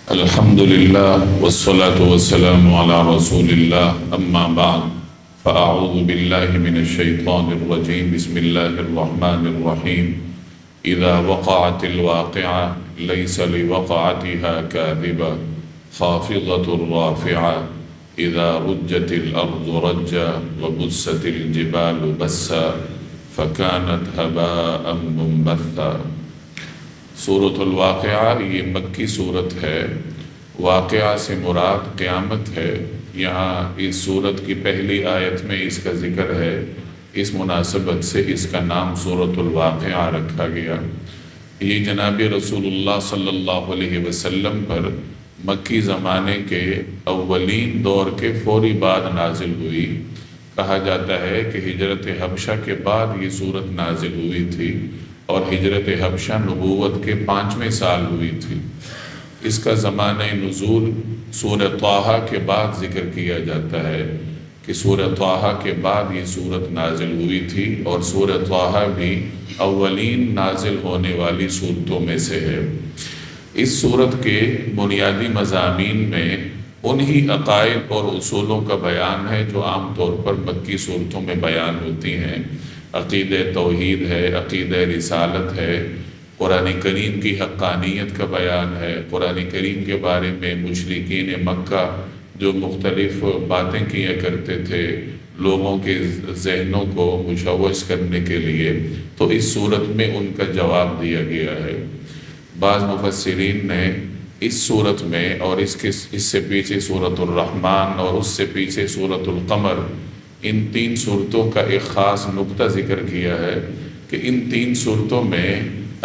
الحمد لله والصلاة والسلام على رسول الله أما بعد فأعوذ بالله من الشيطان الرجيم بسم الله الرحمن الرحيم إذا وقعت الواقعة ليس لوقعتها كاذبة خافضة رافعة إذا رجت الأرض رجا وبست الجبال بسا فكانت هباء منبثا۔ سورۃ الواقعہ یہ مکی صورت ہے۔ واقعہ سے مراد قیامت ہے۔ یہاں اس صورت کی پہلی آیت میں اس کا ذکر ہے، اس مناسبت سے اس کا نام سورۃ الواقعہ رکھا گیا۔ یہ جناب رسول اللہ صلی اللہ علیہ وسلم پر مکی زمانے کے اولین دور کے فوری بعد نازل ہوئی۔ کہا جاتا ہے کہ ہجرت حبشہ کے بعد یہ صورت نازل ہوئی تھی اور ہجرت حبشہ نبوت کے 5ویں سال ہوئی تھی۔ اس کا زمانہ نزول سورہ طٰہٰ کے بعد ذکر کیا جاتا ہے کہ سورہ طٰہٰ کے بعد یہ صورت نازل ہوئی تھی، اور سورہ طٰہٰ بھی اولین نازل ہونے والی صورتوں میں سے ہے۔ اس صورت کے بنیادی مضامین میں انہی عقائد اور اصولوں کا بیان ہے جو عام طور پر مکی صورتوں میں بیان ہوتی ہیں۔ عقیدہ توحید ہے، عقیدہ رسالت ہے، قرآن کریم کی حقانیت کا بیان ہے، قرآن کریم کے بارے میں مشرکین مکہ جو مختلف باتیں کیا کرتے تھے لوگوں کے ذہنوں کو مشوش کرنے کے لیے، تو اس صورت میں ان کا جواب دیا گیا ہے۔ بعض مفسرین نے اس صورت میں اور اس سے پیچھے سورۃ الرحمن اور اس سے پیچھے سورۃ القمر، ان 3 صورتوں کا ایک خاص نقطہ ذکر کیا ہے کہ ان 3 صورتوں میں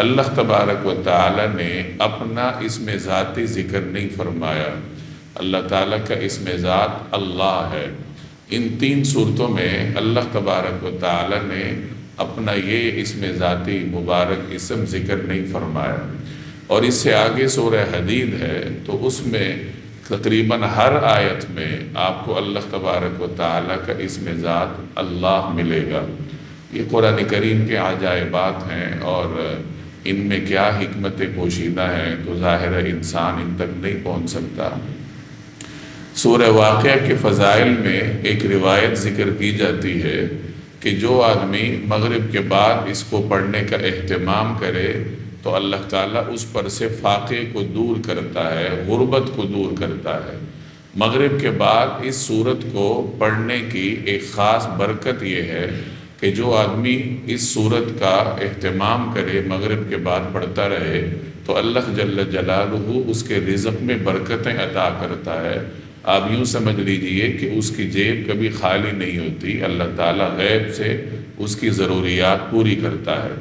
اللہ تبارک و تعالی نے اپنا اسم ذاتی ذکر نہیں فرمایا۔ اللہ تعالیٰ کا اسم ذات اللہ ہے۔ ان 3 صورتوں میں اللہ تبارک و تعالی نے اپنا یہ اسم ذاتی مبارک اسم ذکر نہیں فرمایا۔ اور اس سے آگے سورہ حدید ہے تو اس میں تقریباً ہر آیت میں آپ کو اللہ تبارک و تعالیٰ کا اسم ذات اللہ ملے گا۔ یہ قرآن کریم کے عجائبات ہیں، اور ان میں کیا حکمت پوشیدہ ہیں تو ظاہر انسان ان تک نہیں پہنچ سکتا۔ سورہ واقعہ کے فضائل میں ایک روایت ذکر کی جاتی ہے کہ جو آدمی مغرب کے بعد اس کو پڑھنے کا اہتمام کرے تو اللہ تعالیٰ اس پر سے فاقے کو دور کرتا ہے، غربت کو دور کرتا ہے۔ مغرب کے بعد اس صورت کو پڑھنے کی ایک خاص برکت یہ ہے کہ جو آدمی اس صورت کا اہتمام کرے، مغرب کے بعد پڑھتا رہے، تو اللہ جل جلالہ اس کے رزق میں برکتیں عطا کرتا ہے۔ آپ یوں سمجھ لیجئے کہ اس کی جیب کبھی خالی نہیں ہوتی، اللہ تعالیٰ غیب سے اس کی ضروریات پوری کرتا ہے۔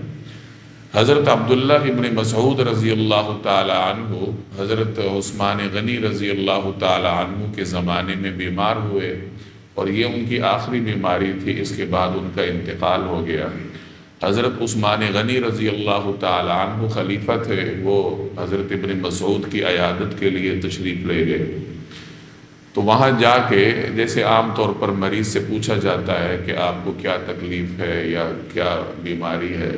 حضرت عبداللہ ابن مسعود رضی اللہ تعالی عنہ حضرت عثمان غنی رضی اللہ تعالی عنہ کے زمانے میں بیمار ہوئے، اور یہ ان کی آخری بیماری تھی، اس کے بعد ان کا انتقال ہو گیا۔ حضرت عثمان غنی رضی اللہ تعالی عنہ خلیفہ تھے، وہ حضرت ابن مسعود کی عیادت کے لیے تشریف لے گئے۔ تو وہاں جا کے جیسے عام طور پر مریض سے پوچھا جاتا ہے کہ آپ کو کیا تکلیف ہے یا کیا بیماری ہے،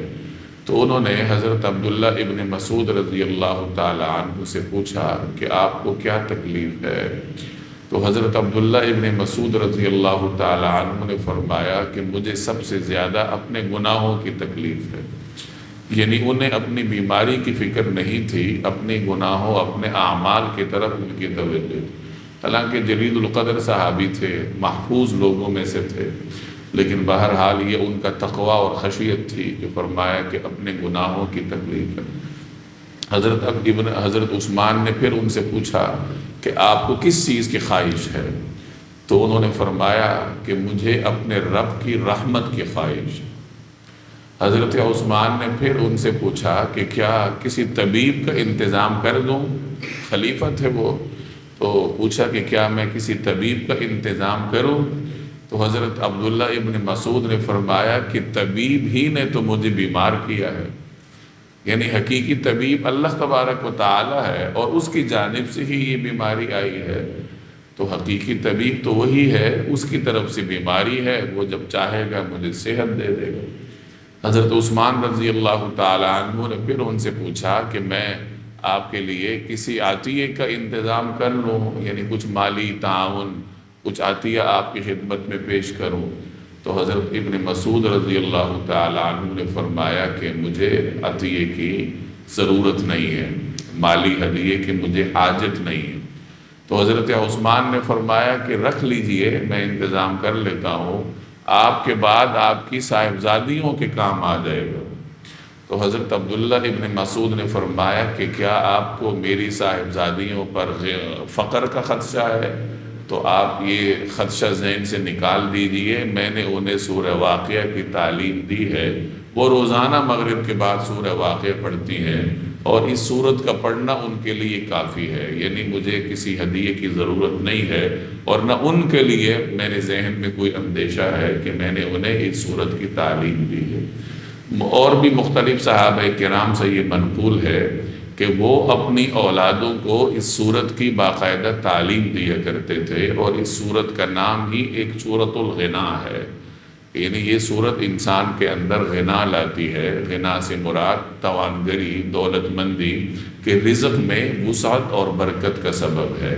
تو انہوں نے حضرت عبداللہ ابن مسعود رضی اللہ تعالی عنہ سے پوچھا کہ آپ کو کیا تکلیف ہے؟ تو حضرت عبداللہ ابن مسعود رضی اللہ تعالی عنہ نے فرمایا کہ مجھے سب سے زیادہ اپنے گناہوں کی تکلیف ہے۔ یعنی انہیں اپنی بیماری کی فکر نہیں تھی، اپنے گناہوں، اپنے اعمال کی طرف ان کی توجہ تھی۔ حالانکہ جلیل القدر صحابی تھے، محفوظ لوگوں میں سے تھے، لیکن بہرحال یہ ان کا تقوی اور خشیت تھی کہ فرمایا کہ اپنے گناہوں کی تکلیف ہے۔ حضرت عثمان نے پھر ان سے پوچھا کہ آپ کو کس چیز کی خواہش ہے؟ تو انہوں نے فرمایا کہ مجھے اپنے رب کی رحمت کی خواہش ہے۔ حضرت عثمان نے پھر ان سے پوچھا کہ کیا کسی طبیب کا انتظام کر دوں؟ خلیفہ تھے وہ، تو پوچھا کہ کیا میں کسی طبیب کا انتظام کروں؟ تو حضرت عبداللہ ابن مسعود نے فرمایا کہ طبیب ہی نے تو مجھے بیمار کیا ہے۔ یعنی حقیقی طبیب اللہ تبارک و تعالی ہے، اور اس کی جانب سے ہی یہ بیماری آئی ہے، تو حقیقی طبیب تو وہی ہے، اس کی طرف سے بیماری ہے، وہ جب چاہے گا مجھے صحت دے دے گا۔ حضرت عثمان رضی اللہ تعالی عنہ نے پھر ان سے پوچھا کہ میں آپ کے لیے کسی عطیے کا انتظام کر لوں، یعنی کچھ مالی تعاون، کچھ عطیہ آپ کی خدمت میں پیش کروں۔ تو حضرت ابن مسعود رضی اللہ تعالیٰ عنہ نے فرمایا کہ مجھے عطیے کی ضرورت نہیں ہے، مالی ہدیے کی مجھے حاجت نہیں ہے۔ تو حضرت عثمان نے فرمایا کہ رکھ لیجئے، میں انتظام کر لیتا ہوں، آپ کے بعد آپ کی صاحبزادیوں کے کام آ جائے گا۔ تو حضرت عبداللہ ابن مسعود نے فرمایا کہ کیا آپ کو میری صاحبزادیوں پر فقر کا خدشہ ہے؟ تو آپ یہ خدشہ ذہن سے نکال دیجئے، میں نے انہیں سورہ واقعہ کی تعلیم دی ہے، وہ روزانہ مغرب کے بعد سورہ واقعہ پڑھتی ہیں، اور اس سورت کا پڑھنا ان کے لیے کافی ہے، یعنی مجھے کسی ہدیے کی ضرورت نہیں ہے، اور نہ ان کے لیے میرے ذہن میں کوئی اندیشہ ہے کہ میں نے انہیں اس سورت کی تعلیم دی ہے۔ اور بھی مختلف صحابہ کرام سے یہ منقول ہے کہ وہ اپنی اولادوں کو اس سورت کی باقاعدہ تعلیم دیا کرتے تھے، اور اس سورت کا نام ہی ایک سورۃ الغنا ہے، یعنی یہ سورت انسان کے اندر غنا لاتی ہے۔ غنا سے مراد توانگری، دولت مندی کے رزق میں وسعت اور برکت کا سبب ہے۔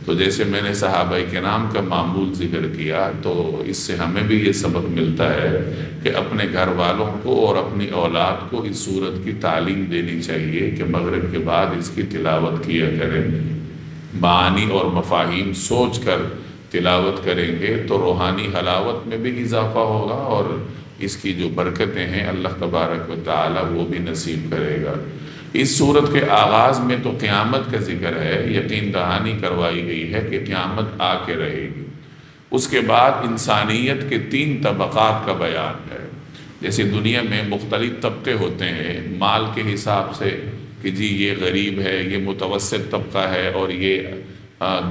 تو جیسے میں نے صحابہ کرام کا معمول ذکر کیا، تو اس سے ہمیں بھی یہ سبق ملتا ہے کہ اپنے گھر والوں کو اور اپنی اولاد کو اس سورت کی تعلیم دینی چاہیے کہ مغرب کے بعد اس کی تلاوت کیا کریں۔ معانی اور مفاہیم سوچ کر تلاوت کریں گے تو روحانی حلاوت میں بھی اضافہ ہوگا، اور اس کی جو برکتیں ہیں اللہ تبارک و تعالی وہ بھی نصیب کرے گا۔ اس سورت کے آغاز میں تو قیامت کا ذکر ہے، یقین دہانی کروائی گئی ہے کہ قیامت آ کے رہے گی۔ اس کے بعد انسانیت کے 3 طبقات کا بیان ہے۔ جیسے دنیا میں مختلف طبقے ہوتے ہیں مال کے حساب سے، کہ جی یہ غریب ہے، یہ متوسط طبقہ ہے، اور یہ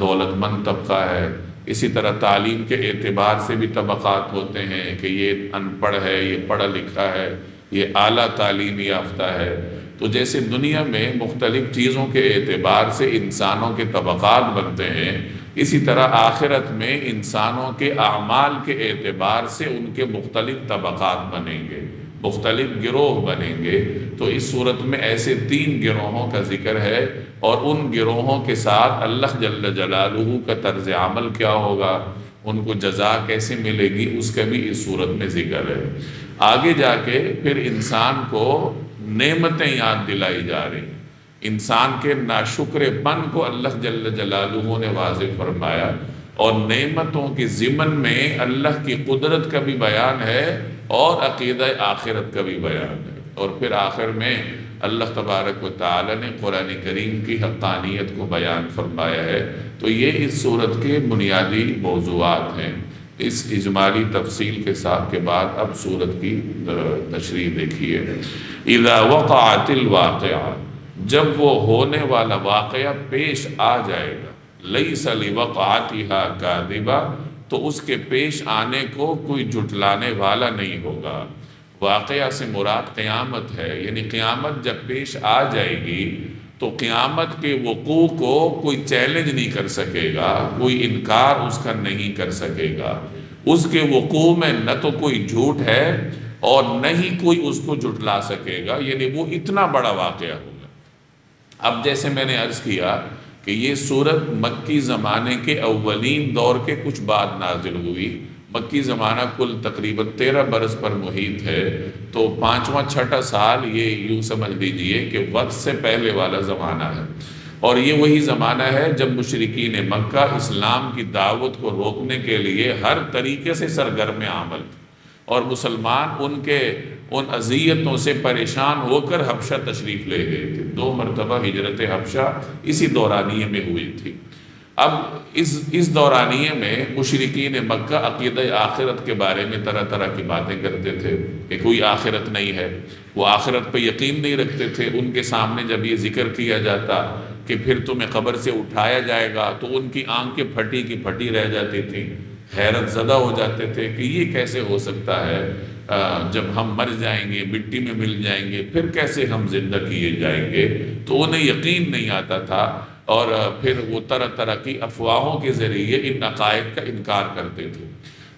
دولت مند طبقہ ہے۔ اسی طرح تعلیم کے اعتبار سے بھی طبقات ہوتے ہیں کہ یہ ان پڑھ ہے، یہ پڑھا لکھا ہے، یہ اعلیٰ تعلیم یافتہ ہے۔ تو جیسے دنیا میں مختلف چیزوں کے اعتبار سے انسانوں کے طبقات بنتے ہیں، اسی طرح آخرت میں انسانوں کے اعمال کے اعتبار سے ان کے مختلف طبقات بنیں گے، مختلف گروہ بنیں گے۔ تو اس صورت میں ایسے 3 گروہوں کا ذکر ہے، اور ان گروہوں کے ساتھ اللہ جل جلالہ کا طرز عمل کیا ہوگا، ان کو جزا کیسے ملے گی، اس کا بھی اس صورت میں ذکر ہے۔ آگے جا کے پھر انسان کو نعمتیں یاد دلائی جا رہی ہیں، انسان کے ناشکر پن کو اللہ جل جلالہ نے واضح فرمایا، اور نعمتوں کے ضمن میں اللہ کی قدرت کا بھی بیان ہے، اور عقیدہ آخرت کا بھی بیان ہے۔ اور پھر آخر میں اللہ تبارک و تعالی نے قرآن کریم کی حقانیت کو بیان فرمایا ہے۔ تو یہ اس صورت کے بنیادی موضوعات ہیں۔ اس اجمالی تفصیل کے ساتھ کے بعد اب صورت کی تشریح دیکھیے۔ اذا وقعت الواقعہ، جب وہ ہونے والا واقعہ پیش آ جائے گا، لیس لوقعتها کاذبہ، تو اس کے پیش آنے کو کوئی جھٹلانے والا نہیں ہوگا۔ واقعہ سے مراد قیامت ہے، یعنی قیامت جب پیش آ جائے گی تو قیامت کے وقوع کو کوئی چیلنج نہیں کر سکے گا، کوئی انکار اس کا نہیں کر سکے گا۔ اس کے وقوع میں نہ تو کوئی جھوٹ ہے اور نہ ہی کوئی اس کو جھٹلا سکے گا، یعنی وہ اتنا بڑا واقعہ ہوگا۔ اب جیسے میں نے عرض کیا کہ یہ سورت مکی زمانے کے اولین دور کے کچھ بعد نازل ہوئی۔ مکی زمانہ کل تقریباً 13 برس پر محیط ہے، تو 5واں 6واں سال یہ یوں سمجھ لیجئے کہ وقت سے پہلے والا زمانہ ہے، اور یہ وہی زمانہ ہے جب مشرکین مکہ اسلام کی دعوت کو روکنے کے لیے ہر طریقے سے سرگرم عمل تھے، اور مسلمان ان اذیتوں سے پریشان ہو کر حبشہ تشریف لے گئے تھے۔ 2 مرتبہ ہجرت حبشہ اسی دورانیے میں ہوئی تھی۔ اب اس دورانیے میں مشرکین مکہ عقیدہ آخرت کے بارے میں طرح طرح کی باتیں کرتے تھے کہ کوئی آخرت نہیں ہے، وہ آخرت پہ یقین نہیں رکھتے تھے۔ ان کے سامنے جب یہ ذکر کیا جاتا کہ پھر تمہیں قبر سے اٹھایا جائے گا، تو ان کی آنکھیں پھٹی کی پھٹی رہ جاتی تھیں، حیرت زدہ ہو جاتے تھے کہ یہ کیسے ہو سکتا ہے، جب ہم مر جائیں گے، مٹی میں مل جائیں گے، پھر کیسے ہم زندہ کیے جائیں گے۔ تو انہیں یقین نہیں آتا تھا، اور پھر وہ طرح طرح کی افواہوں کے ذریعے ان عقائد کا انکار کرتے تھے۔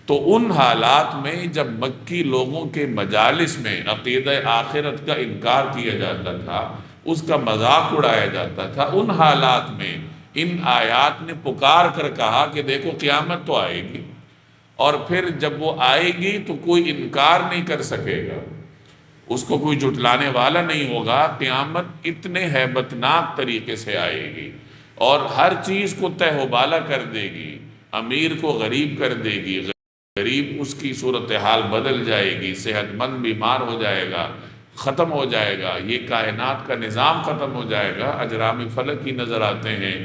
تو ان حالات میں جب مکی لوگوں کے مجالس میں عقیدہ آخرت کا انکار کیا جاتا تھا، اس کا مذاق اڑایا جاتا تھا، ان حالات میں ان آیات نے پکار کر کہا کہ دیکھو قیامت تو آئے گی، اور پھر جب وہ آئے گی تو کوئی انکار نہیں کر سکے گا، اس کو کوئی جھٹلانے والا نہیں ہوگا۔ قیامت اتنے ہیبت ناک طریقے سے آئے گی اور ہر چیز کو تہہ و بالا کر دے گی، امیر کو غریب کر دے گی، غریب اس کی صورتحال بدل جائے گی، صحت مند بیمار ہو جائے گا، ختم ہو جائے گا، یہ کائنات کا نظام ختم ہو جائے گا، اجرام فلک کی نظر آتے ہیں،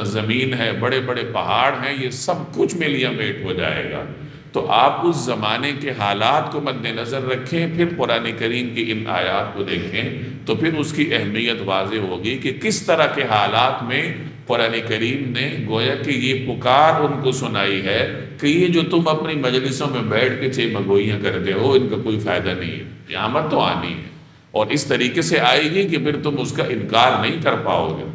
زمین ہے، بڑے بڑے پہاڑ ہیں، یہ سب کچھ ملیاں میٹ ہو جائے گا۔ تو آپ اس زمانے کے حالات کو مد نظر رکھیں، پھر قرآن کریم کی ان آیات کو دیکھیں تو پھر اس کی اہمیت واضح ہوگی کہ کس طرح کے حالات میں قرآن کریم نے گویا کہ یہ پکار ان کو سنائی ہے کہ یہ جو تم اپنی مجلسوں میں بیٹھ کے چھ مگوئیاں کرتے ہو ان کا کوئی فائدہ نہیں ہے، قیامت تو آنی ہے اور اس طریقے سے آئے گی کہ پھر تم اس کا انکار نہیں کر پاؤ گے۔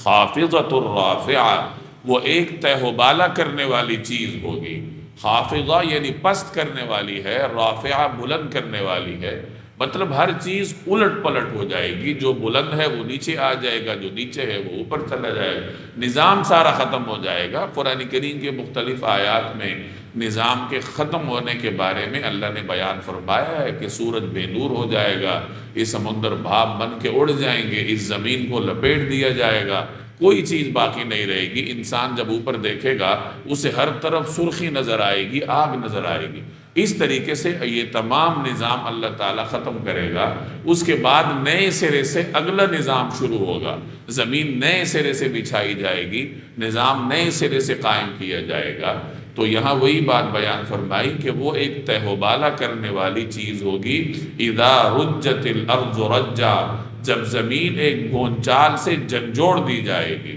خافضۃ الرافعہ، وہ ایک تہ و بالا کرنے والی چیز ہوگی۔ خافضہ یعنی پست کرنے والی ہے، رافعہ بلند کرنے والی ہے، مطلب ہر چیز الٹ پلٹ ہو جائے گی، جو بلند ہے وہ نیچے آ جائے گا، جو نیچے ہے وہ اوپر چلا جائے گا، نظام سارا ختم ہو جائے گا۔ قرآن کریم کے مختلف آیات میں نظام کے ختم ہونے کے بارے میں اللہ نے بیان فرمایا ہے کہ سورج بے نور ہو جائے گا، یہ سمندر بھاپ بن کے اڑ جائیں گے، اس زمین کو لپیٹ دیا جائے گا، کوئی چیز باقی نہیں رہے گی۔ انسان جب اوپر دیکھے گا اسے ہر طرف سرخی نظر آئے گی، آگ نظر آئے گی۔ اس طریقے سے یہ تمام نظام اللہ تعالیٰ ختم کرے گا، اس کے بعد نئے سرے سے اگلا نظام شروع ہوگا، زمین نئے سرے سے بچھائی جائے گی، نظام نئے سرے سے قائم کیا جائے گا۔ تو یہاں وہی بات بیان فرمائی کہ وہ ایک تہ و بالا کرنے والی چیز ہوگی۔ اذا رجت الارض رجا، جب زمین ایک گونچال سے جھنجھوڑ دی جائے گی،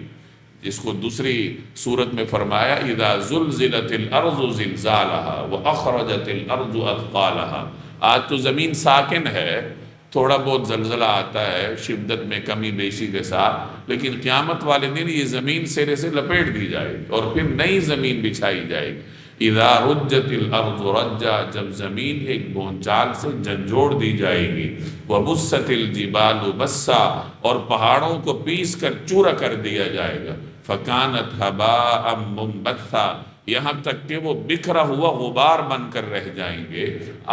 جس کو دوسری صورت میں فرمایا اذا زلزلت الارض زلزالها واخرجت الارض اثقالها۔ آج تو زمین ساکن ہے، تھوڑا بہت زلزلہ آتا ہے شدت میں کمی بیشی کے ساتھ، لیکن قیامت والے دن یہ زمین سرے سے لپیٹ دی جائے گی اور پھر نئی زمین بچھائی جائے گی۔ اذا رجت الارض رجا، جب زمین ایک بونچال سے جھنجھوڑ دی جائے گی، وبست الجبال بسا، اور پہاڑوں کو پیس کر چورا کر دیا جائے گا، فکانت ہباء منبثا، یہاں تک کہ وہ بکھرا ہوا غبار بن کر رہ جائیں گے۔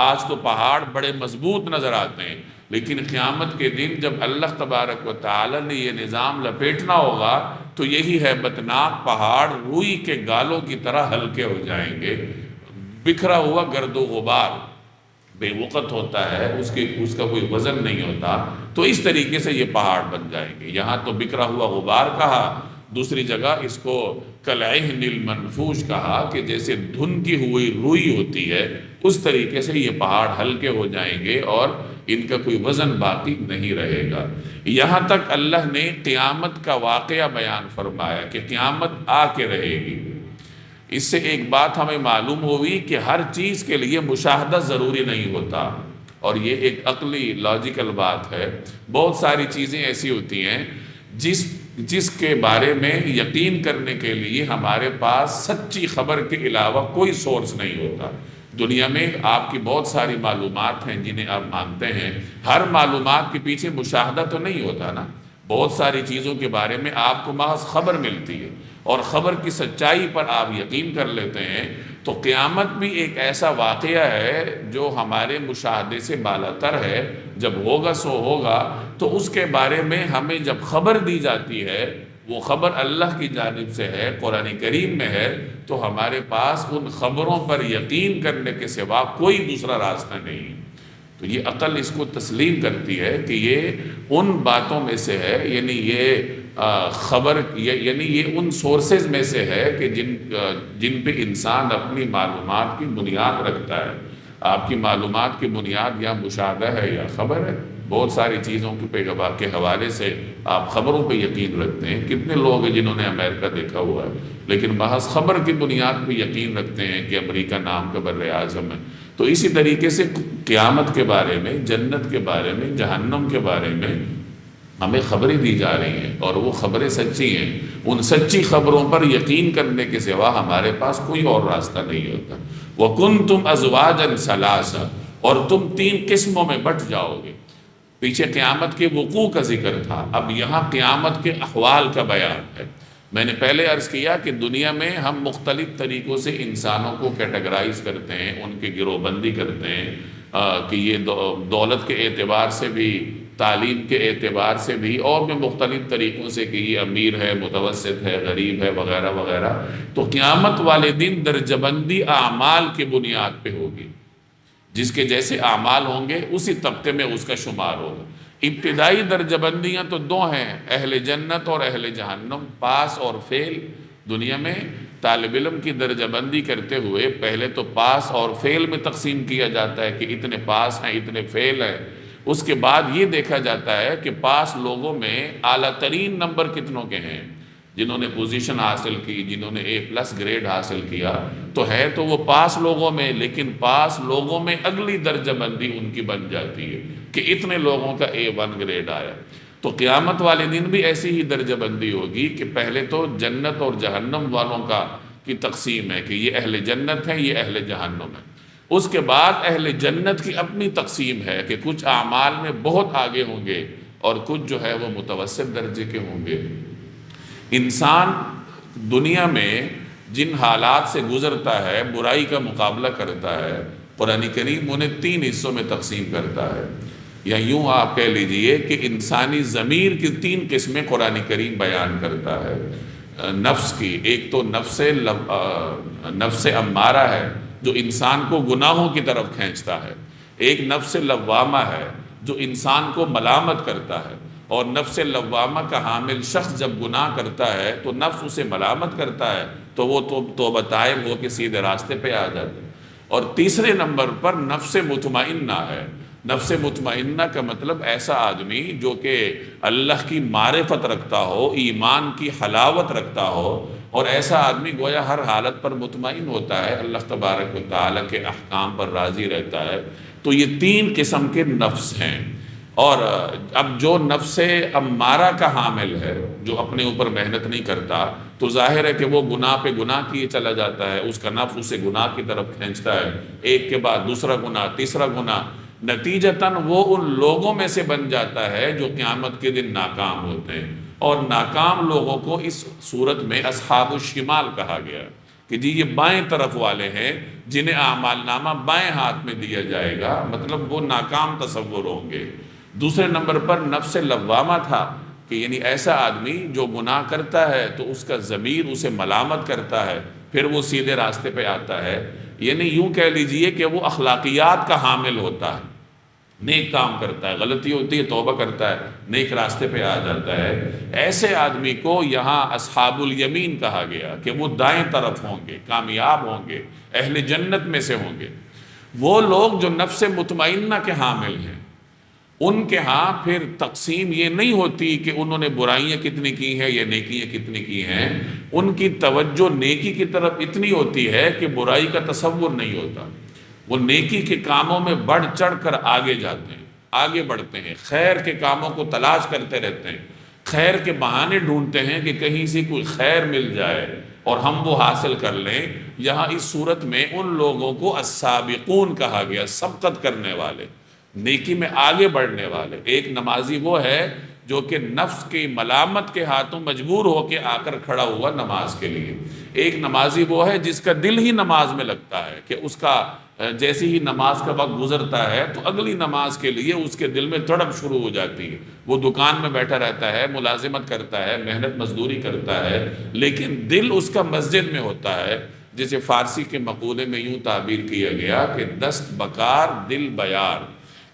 آج تو پہاڑ بڑے مضبوط نظر آتے ہیں، لیکن قیامت کے دن جب اللہ تبارک و تعالی نے یہ نظام لپیٹنا ہوگا تو یہی ہیبتناک پہاڑ روئی کے گالوں کی طرح ہلکے ہو جائیں گے۔ بکھرا ہوا گرد و غبار بے وقت ہوتا ہے، اس کا کوئی وزن نہیں ہوتا، تو اس طریقے سے یہ پہاڑ بن جائیں گے۔ یہاں تو بکھرا ہوا غبار کہا، دوسری جگہ اس کو کالعہن المنفوش کہا کہ جیسے دھن کی ہوئی روئی ہوتی ہے، اس طریقے سے یہ پہاڑ ہلکے ہو جائیں گے اور ان کا کوئی وزن باقی نہیں رہے گا۔ یہاں تک اللہ نے قیامت کا واقعہ بیان فرمایا کہ قیامت آ کے رہے گی۔ اس سے ایک بات ہمیں معلوم ہوئی کہ ہر چیز کے لیے مشاہدہ ضروری نہیں ہوتا، اور یہ ایک عقلی لاجیکل بات ہے۔ بہت ساری چیزیں ایسی ہوتی ہیں جس کے بارے میں یقین کرنے کے لیے ہمارے پاس سچی خبر کے علاوہ کوئی سورس نہیں ہوتا۔ دنیا میں آپ کی بہت ساری معلومات ہیں جنہیں آپ مانتے ہیں، ہر معلومات کے پیچھے مشاہدہ تو نہیں ہوتا نا۔ بہت ساری چیزوں کے بارے میں آپ کو محض خبر ملتی ہے اور خبر کی سچائی پر آپ یقین کر لیتے ہیں۔ تو قیامت بھی ایک ایسا واقعہ ہے جو ہمارے مشاہدے سے بالاتر ہے، جب ہوگا سو ہوگا، تو اس کے بارے میں ہمیں جب خبر دی جاتی ہے، وہ خبر اللہ کی جانب سے ہے، قرآن کریم میں ہے، تو ہمارے پاس ان خبروں پر یقین کرنے کے سوا کوئی دوسرا راستہ نہیں۔ تو یہ عقل اس کو تسلیم کرتی ہے کہ یہ ان باتوں میں سے ہے، یعنی یہ خبر، یعنی یہ ان سورسز میں سے ہے کہ جن پہ انسان اپنی معلومات کی بنیاد رکھتا ہے۔ آپ کی معلومات کی بنیاد یا مشاہدہ ہے یا خبر ہے۔ بہت ساری چیزوں کے حوالے سے آپ خبروں پہ یقین رکھتے ہیں۔ کتنے لوگ ہیں جنہوں نے امریکہ دیکھا ہوا ہے لیکن محض خبر کی بنیاد پہ یقین رکھتے ہیں کہ امریکہ نام کا بر اعظم ہے۔ تو اسی طریقے سے قیامت کے بارے میں، جنت کے بارے میں، جہنم کے بارے میں ہمیں خبریں دی جا رہی ہیں اور وہ خبریں سچی ہیں۔ ان سچی خبروں پر یقین کرنے کے سوا ہمارے پاس کوئی اور راستہ نہیں ہوتا۔ وَكُنْتُمْ أَزْوَاجًا ثَلَاثًا، اور تم 3 قسموں میں بٹ جاؤ گے۔ پیچھے قیامت کے وقوع کا ذکر تھا، اب یہاں قیامت کے احوال کا بیان ہے۔ میں نے پہلے عرض کیا کہ دنیا میں ہم مختلف طریقوں سے انسانوں کو کیٹیگرائز کرتے ہیں، ان کی گروہ بندی کرتے ہیں کہ یہ دولت کے اعتبار سے بھی، تعلیم کے اعتبار سے بھی، اور بھی مختلف طریقوں سے کہ یہ امیر ہے، متوسط ہے، غریب ہے، وغیرہ وغیرہ۔ تو قیامت والے دن درجہ بندی اعمال کی بنیاد پہ ہوگی، جس کے جیسے اعمال ہوں گے اسی طبقے میں اس کا شمار ہوگا۔ ابتدائی درجہ بندیاں تو دو ہیں، اہل جنت اور اہل جہنم، پاس اور فیل۔ دنیا میں طالب علم کی درجہ بندی کرتے ہوئے پہلے تو پاس اور فیل میں تقسیم کیا جاتا ہے کہ اتنے پاس ہیں، اتنے فیل ہیں۔ اس کے بعد یہ دیکھا جاتا ہے کہ پاس لوگوں میں اعلیٰ ترین نمبر کتنوں کے ہیں، جنہوں نے پوزیشن حاصل کی، جنہوں نے A+ گریڈ حاصل کیا، تو ہے تو وہ پاس لوگوں میں، لیکن پاس لوگوں میں اگلی درجہ بندی ان کی بن جاتی ہے کہ اتنے لوگوں کا A1 گریڈ آیا۔ تو قیامت والے دن بھی ایسی ہی درجہ بندی ہوگی کہ پہلے تو جنت اور جہنم والوں کی تقسیم ہے کہ یہ اہل جنت ہیں، یہ اہل جہنم ہیں۔ اس کے بعد اہل جنت کی اپنی تقسیم ہے کہ کچھ اعمال میں بہت آگے ہوں گے اور کچھ جو ہے وہ متوسط درجے کے ہوں گے۔ انسان دنیا میں جن حالات سے گزرتا ہے، برائی کا مقابلہ کرتا ہے، قرآن کریم انہیں 3 حصوں میں تقسیم کرتا ہے، یا یوں آپ کہہ لیجئے کہ انسانی ضمیر کی 3 قسمیں قرآن کریم بیان کرتا ہے۔ نفس کی، ایک تو نفس امارہ ہے جو انسان کو گناہوں کی طرف کھینچتا ہے، ایک نفس لوامہ ہے جو انسان کو ملامت کرتا ہے، اور نفس لوامہ کا حامل شخص جب گناہ کرتا ہے تو نفس اسے ملامت کرتا ہے تو وہ توبہ طائب ہو کے سیدھے راستے پہ آ جاتا ہے۔ اور تیسرے نمبر پر نفس مطمئنہ ہے۔ نفس مطمئنہ کا مطلب ایسا آدمی جو کہ اللہ کی معرفت رکھتا ہو، ایمان کی حلاوت رکھتا ہو، اور ایسا آدمی گویا ہر حالت پر مطمئن ہوتا ہے، اللہ تبارک و تعالیٰ کے احکام پر راضی رہتا ہے۔ تو یہ 3 قسم کے نفس ہیں۔ اور اب جو نفس امارہ کا حامل ہے، جو اپنے اوپر محنت نہیں کرتا، تو ظاہر ہے کہ وہ گناہ پہ گناہ کیے چلا جاتا ہے، اس کا نفس اسے گناہ کی طرف کھینچتا ہے، ایک کے بعد دوسرا گناہ، تیسرا گناہ، نتیجتاً وہ ان لوگوں میں سے بن جاتا ہے جو قیامت کے دن ناکام ہوتے ہیں۔ اور ناکام لوگوں کو اس صورت میں اصحاب الشمال کہا گیا کہ جی یہ بائیں طرف والے ہیں جنہیں اعمال نامہ بائیں ہاتھ میں دیا جائے گا، مطلب وہ ناکام تصور ہوں گے۔ دوسرے نمبر پر نفس لوامہ تھا کہ یعنی ایسا آدمی جو گناہ کرتا ہے تو اس کا ضمیر اسے ملامت کرتا ہے، پھر وہ سیدھے راستے پہ آتا ہے، یعنی یوں کہہ لیجئے کہ وہ اخلاقیات کا حامل ہوتا ہے، نیک کام کرتا ہے، غلطی ہوتی ہے توبہ کرتا ہے، نیک راستے پہ آ جاتا ہے۔ ایسے آدمی کو یہاں اصحاب الیمین کہا گیا کہ وہ دائیں طرف ہوں گے، کامیاب ہوں گے، اہل جنت میں سے ہوں گے۔ وہ لوگ جو نفس مطمئنہ کے حامل ہیں، ان کے ہاں پھر تقسیم یہ نہیں ہوتی کہ انہوں نے برائیاں کتنی کی ہیں یا نیکیاں کتنی کی ہیں، ان کی توجہ نیکی کی طرف اتنی ہوتی ہے کہ برائی کا تصور نہیں ہوتا۔ وہ نیکی کے کاموں میں بڑھ چڑھ کر آگے جاتے ہیں، آگے بڑھتے ہیں، خیر کے کاموں کو تلاش کرتے رہتے ہیں، خیر کے بہانے ڈھونڈتے ہیں کہ کہیں سے کوئی خیر مل جائے اور ہم وہ حاصل کر لیں۔ یہاں اس صورت میں ان لوگوں کو السابقون کہا گیا، سبقت کرنے والے، نیکی میں آگے بڑھنے والے۔ ایک نمازی وہ ہے جو کہ نفس کی ملامت کے ہاتھوں مجبور ہو کے آ کر کھڑا ہوا نماز کے لیے۔ ایک نمازی وہ ہے جس کا دل ہی نماز میں لگتا ہے کہ اس کا جیسی ہی نماز کا وقت گزرتا ہے تو اگلی نماز کے لیے اس کے دل میں تڑپ شروع ہو جاتی ہے۔ وہ دکان میں بیٹھا رہتا ہے، ملازمت کرتا ہے، محنت مزدوری کرتا ہے، لیکن دل اس کا مسجد میں ہوتا ہے۔ جسے فارسی کے مقولے میں یوں تعبیر کیا گیا کہ دست بکار دل بیار،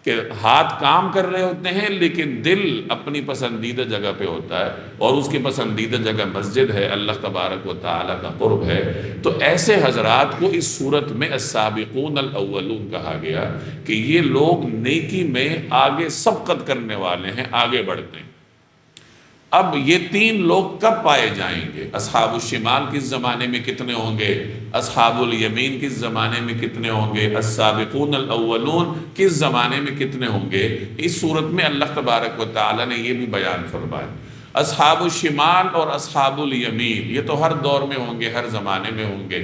کہ ہاتھ کام کر رہے ہوتے ہیں لیکن دل اپنی پسندیدہ جگہ پہ ہوتا ہے، اور اس کی پسندیدہ جگہ مسجد ہے، اللہ تبارک و تعالیٰ کا قرب ہے۔ تو ایسے حضرات کو اس صورت میں السابقون الاولون کہا گیا کہ یہ لوگ نیکی میں آگے سبقت کرنے والے ہیں، آگے بڑھتے ہیں۔ اب یہ 3 لوگ کب پائے جائیں گے؟ اصحاب الشمال کس زمانے میں کتنے ہوں گے، اصحاب الیمین کس زمانے میں کتنے ہوں گے، السابقون الاولون کس زمانے میں کتنے ہوں گے؟ اس صورت میں اللہ تبارک و تعالیٰ نے یہ بھی بیان فرمایا۔ اصحاب الشمال اور اصحاب الیمین یہ تو ہر دور میں ہوں گے، ہر زمانے میں ہوں گے،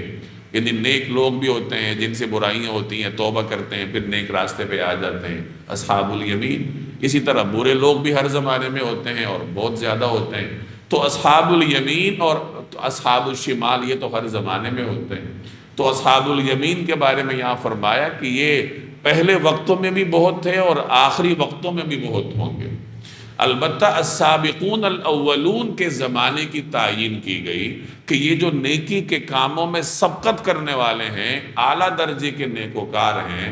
یعنی نیک لوگ بھی ہوتے ہیں جن سے برائیاں ہوتی ہیں، توبہ کرتے ہیں، پھر نیک راستے پہ آ جاتے ہیں، اصحاب الیمین۔ اسی طرح برے لوگ بھی ہر زمانے میں ہوتے ہیں اور بہت زیادہ ہوتے ہیں. تو اصحاب الیمین اور اصحاب الشمال یہ تو ہر زمانے میں ہوتے ہیں. تو اصحاب الیمین کے بارے میں یہاں فرمایا کہ یہ پہلے وقتوں میں بھی بہت تھے اور آخری وقتوں میں بھی بہت ہوں گے. البتہ السابقون الاولون کے زمانے کی تعیین کی گئی کہ یہ جو نیکی کے کاموں میں سبقت کرنے والے ہیں، اعلیٰ درجے کے نیکوکار ہیں،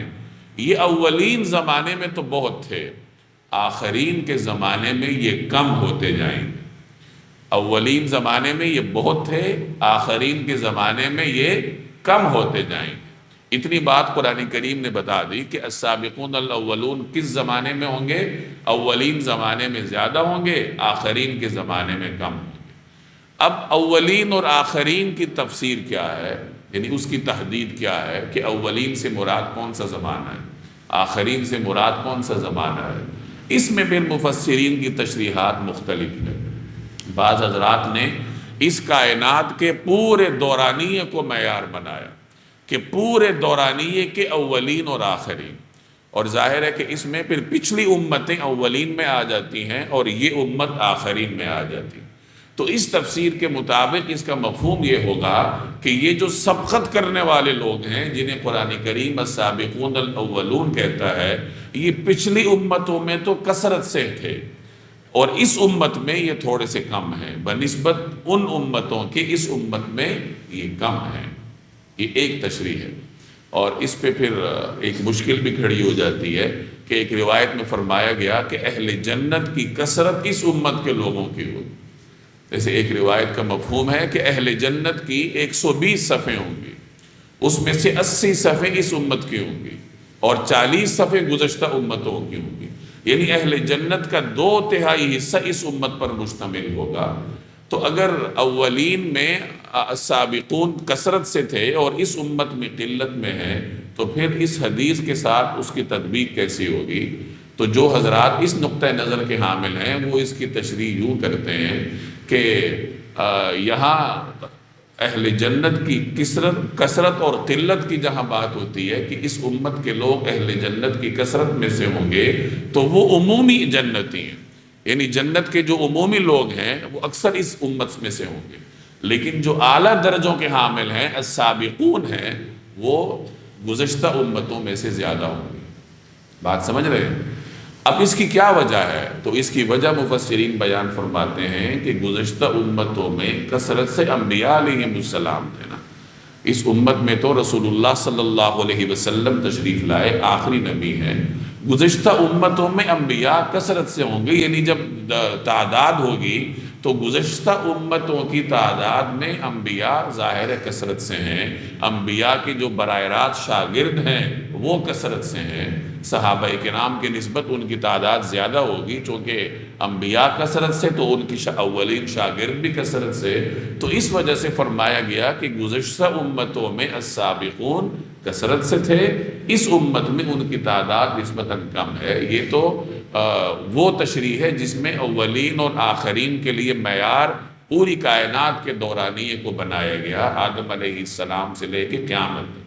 یہ اولین زمانے میں تو بہت تھے، آخرین کے زمانے میں یہ کم ہوتے جائیں گے. اولین زمانے میں یہ بہت تھے، آخرین کے زمانے میں یہ کم ہوتے جائیں گے. اتنی بات قرآن کریم نے بتا دی کہ السابقون الاولون کس زمانے میں ہوں گے؟ اولین زمانے میں زیادہ ہوں گے، آخرین کے زمانے میں کم ہوں گے. اب اولین اور آخرین کی تفسیر کیا ہے، یعنی اس کی تحدید کیا ہے کہ اولین سے مراد کون سا زمانہ ہے، آخرین سے مراد کون سا زمانہ ہے؟ اس میں پھر مفسرین کی تشریحات مختلف ہیں. بعض حضرات نے اس کائنات کے پورے دورانیے کو معیار بنایا کہ پورے دورانیے کے اولین اور آخرین، اور ظاہر ہے کہ اس میں پھر پچھلی امتیں اولین میں آ جاتی ہیں اور یہ امت آخرین میں آ جاتی ہے. تو اس تفسیر کے مطابق اس کا مفہوم یہ ہوگا کہ یہ جو سبقت کرنے والے لوگ ہیں جنہیں قرآن کریم السابقون الاولون کہتا ہے، یہ پچھلی امتوں میں تو کثرت سے تھے اور اس امت میں یہ تھوڑے سے کم ہیں بنسبت ان امتوں کے، اس امت میں یہ کم ہیں. یہ ایک تشریح ہے. اور اس پہ پھر ایک مشکل بھی کھڑی ہو جاتی ہے کہ ایک روایت میں فرمایا گیا کہ اہل جنت کی کثرت اس امت کے لوگوں کی ہو. جیسے ایک روایت کا مفہوم ہے کہ اہل جنت کی 120 صفیں ہوں گی، اس میں سے 80 صفیں اس امت کی ہوں گی اور 40 صفیں گزشتہ امتوں کی ہوں گی. یعنی اہل جنت کا 2/3 حصہ اس امت پر مشتمل ہوگا. تو اگر اولین میں السابقون کثرت سے تھے اور اس امت میں قلت میں ہے تو پھر اس حدیث کے ساتھ اس کی تطبیق کیسی ہوگی؟ تو جو حضرات اس نقطہ نظر کے حامل ہیں وہ اس کی تشریح یوں کرتے ہیں کہ یہاں اہل جنت کی کثرت اور قلت کی جہاں بات ہوتی ہے کہ اس امت کے لوگ اہل جنت کی کثرت میں سے ہوں گے تو وہ عمومی جنتی ہیں، یعنی جنت کے جو عمومی لوگ ہیں وہ اکثر اس امت میں سے ہوں گے. لیکن جو اعلیٰ درجوں کے حامل ہیں، السابقون ہیں، وہ گزشتہ امتوں میں سے زیادہ ہوں گے. بات سمجھ رہے ہیں؟ اب اس کی کیا وجہ ہے؟ تو اس کی وجہ مفسرین بیان فرماتے ہیں کہ گزشتہ امتوں میں کثرت سے انبیاء علیہم السلام تھے نا. اس امت میں تو رسول اللہ صلی اللہ علیہ وسلم تشریف لائے، آخری نبی ہیں. گزشتہ امتوں میں انبیاء کثرت سے ہوں گے، یعنی جب تعداد ہوگی تو گزشتہ امتوں کی تعداد میں انبیاء ظاہر کثرت سے ہیں. انبیاء کے جو براہ راست شاگرد ہیں وہ کثرت سے ہیں. صحابہ کرام کی نسبت ان کی تعداد زیادہ ہوگی چونکہ انبیاء کثرت سے تو ان کی اولین شاگرد بھی کثرت سے. تو اس وجہ سے فرمایا گیا کہ گزشتہ امتوں میں السابقون کثرت سے تھے، اس امت میں ان کی تعداد نسبتاً کم ہے. یہ تو وہ تشریح ہے جس میں اولین اور آخرین کے لیے معیار پوری کائنات کے دورانیے کو بنایا گیا، آدم علیہ السلام سے لے کے قیامت تک.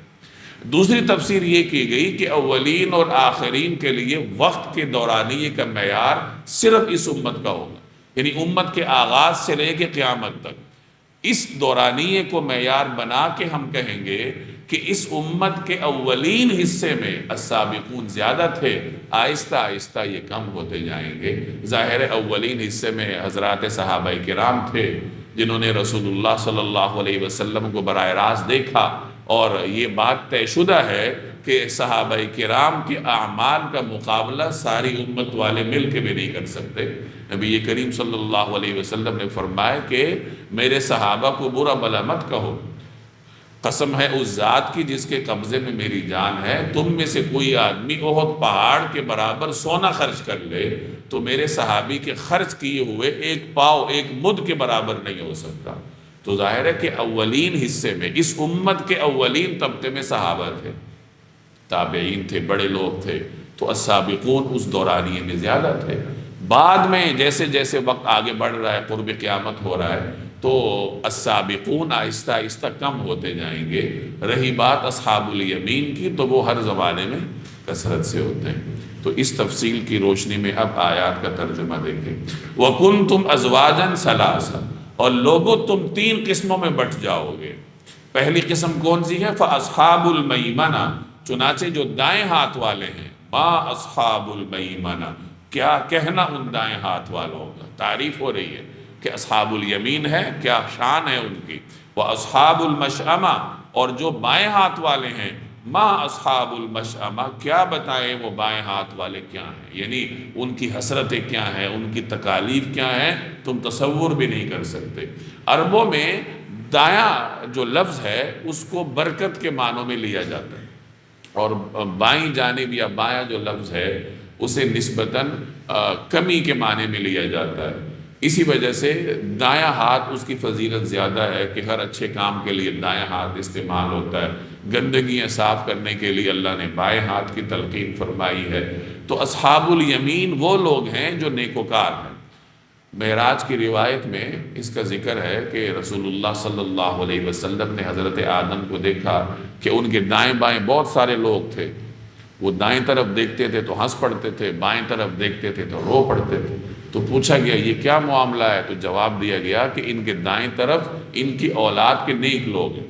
دوسری تفسیر یہ کی گئی کہ اولین اور آخرین کے لیے وقت کے دورانیے کا معیار صرف اس امت کا ہوگا، یعنی امت کے آغاز سے لے کے قیامت تک. اس دورانیے کو معیار بنا کے ہم کہیں گے کہ اس امت کے اولین حصے میں السابقون زیادہ تھے، آہستہ آہستہ یہ کم ہوتے جائیں گے. ظاہر اولین حصے میں حضرات صحابہ کرام تھے جنہوں نے رسول اللہ صلی اللہ علیہ وسلم کو براہ راست دیکھا، اور یہ بات طے شدہ ہے کہ صحابہ کرام کے اعمال کا مقابلہ ساری امت والے مل کے بھی نہیں کر سکتے. نبی کریم صلی اللہ علیہ وسلم نے فرمایا کہ میرے صحابہ کو برا بھلا مت کہو، قسم ہے اس ذات کی جس کے قبضے میں میری جان ہے، تم میں سے کوئی آدمی احد پہاڑ کے برابر سونا خرچ کر لے تو میرے صحابی کے خرچ کیے ہوئے ایک پاؤ، ایک مد کے برابر نہیں ہو سکتا. تو ظاہر ہے کہ اولین حصے میں اس امت کے اولین طبقے میں صحابہ تھے، تابعین تھے، بڑے لوگ تھے. تو السابقون اس دورانیے میں زیادہ تھے. بعد میں جیسے جیسے وقت آگے بڑھ رہا ہے، قرب قیامت ہو رہا ہے، تو السابقون آہستہ آہستہ کم ہوتے جائیں گے. رہی بات اصحاب الیمین کی تو وہ ہر زمانے میں کثرت سے ہوتے ہیں. تو اس تفصیل کی روشنی میں اب آیات کا ترجمہ دیکھیں۔ وَكُنْتُمْ أَزْوَاجًا ثَلَاثًا، اور لوگوں تم 3 قسموں میں بٹ جاؤ گے۔ پہلی قسم کون سی ہے؟ فَأَصْحَابُ الْمَيْمَنَةِ، چنانچہ جو دائیں ہاتھ والے ہیں۔ ما اصحاب المیمنہ، کیا کہنا ان دائیں ہاتھ والوں کا، تعریف ہو رہی ہے کہ اصحاب الیمین ہے، کیا شان ہے ان کی۔ وَأَصْحَابُ الْمَشْأَمَةِ، اور جو بائیں ہاتھ والے ہیں۔ ما اصحاب المشأمہ، کیا بتائیں وہ بائیں ہاتھ والے کیا ہیں، یعنی ان کی حسرتیں کیا ہیں، ان کی تکالیف کیا ہیں، تم تصور بھی نہیں کر سکتے۔ عربوں میں دایاں جو لفظ ہے اس کو برکت کے معنوں میں لیا جاتا ہے، اور بائیں جانب یا بایاں جو لفظ ہے اسے نسبتاً کمی کے معنی میں لیا جاتا ہے۔ اسی وجہ سے دایاں ہاتھ اس کی فضیلت زیادہ ہے کہ ہر اچھے کام کے لیے دایاں ہاتھ استعمال ہوتا ہے، گندگیاں صاف کرنے کے لیے اللہ نے بائیں ہاتھ کی تلقین فرمائی ہے۔ تو اصحاب الیمین وہ لوگ ہیں جو نیکوکار ہیں۔ معراج کی روایت میں اس کا ذکر ہے کہ رسول اللہ صلی اللہ علیہ وسلم نے حضرت آدم کو دیکھا کہ ان کے دائیں بائیں بہت سارے لوگ تھے، وہ دائیں طرف دیکھتے تھے تو ہنس پڑتے تھے، بائیں طرف دیکھتے تھے تو رو پڑتے تھے۔ تو پوچھا گیا یہ کیا معاملہ ہے؟ تو جواب دیا گیا کہ ان کے دائیں طرف ان کی اولاد کے نیک لوگ ہیں،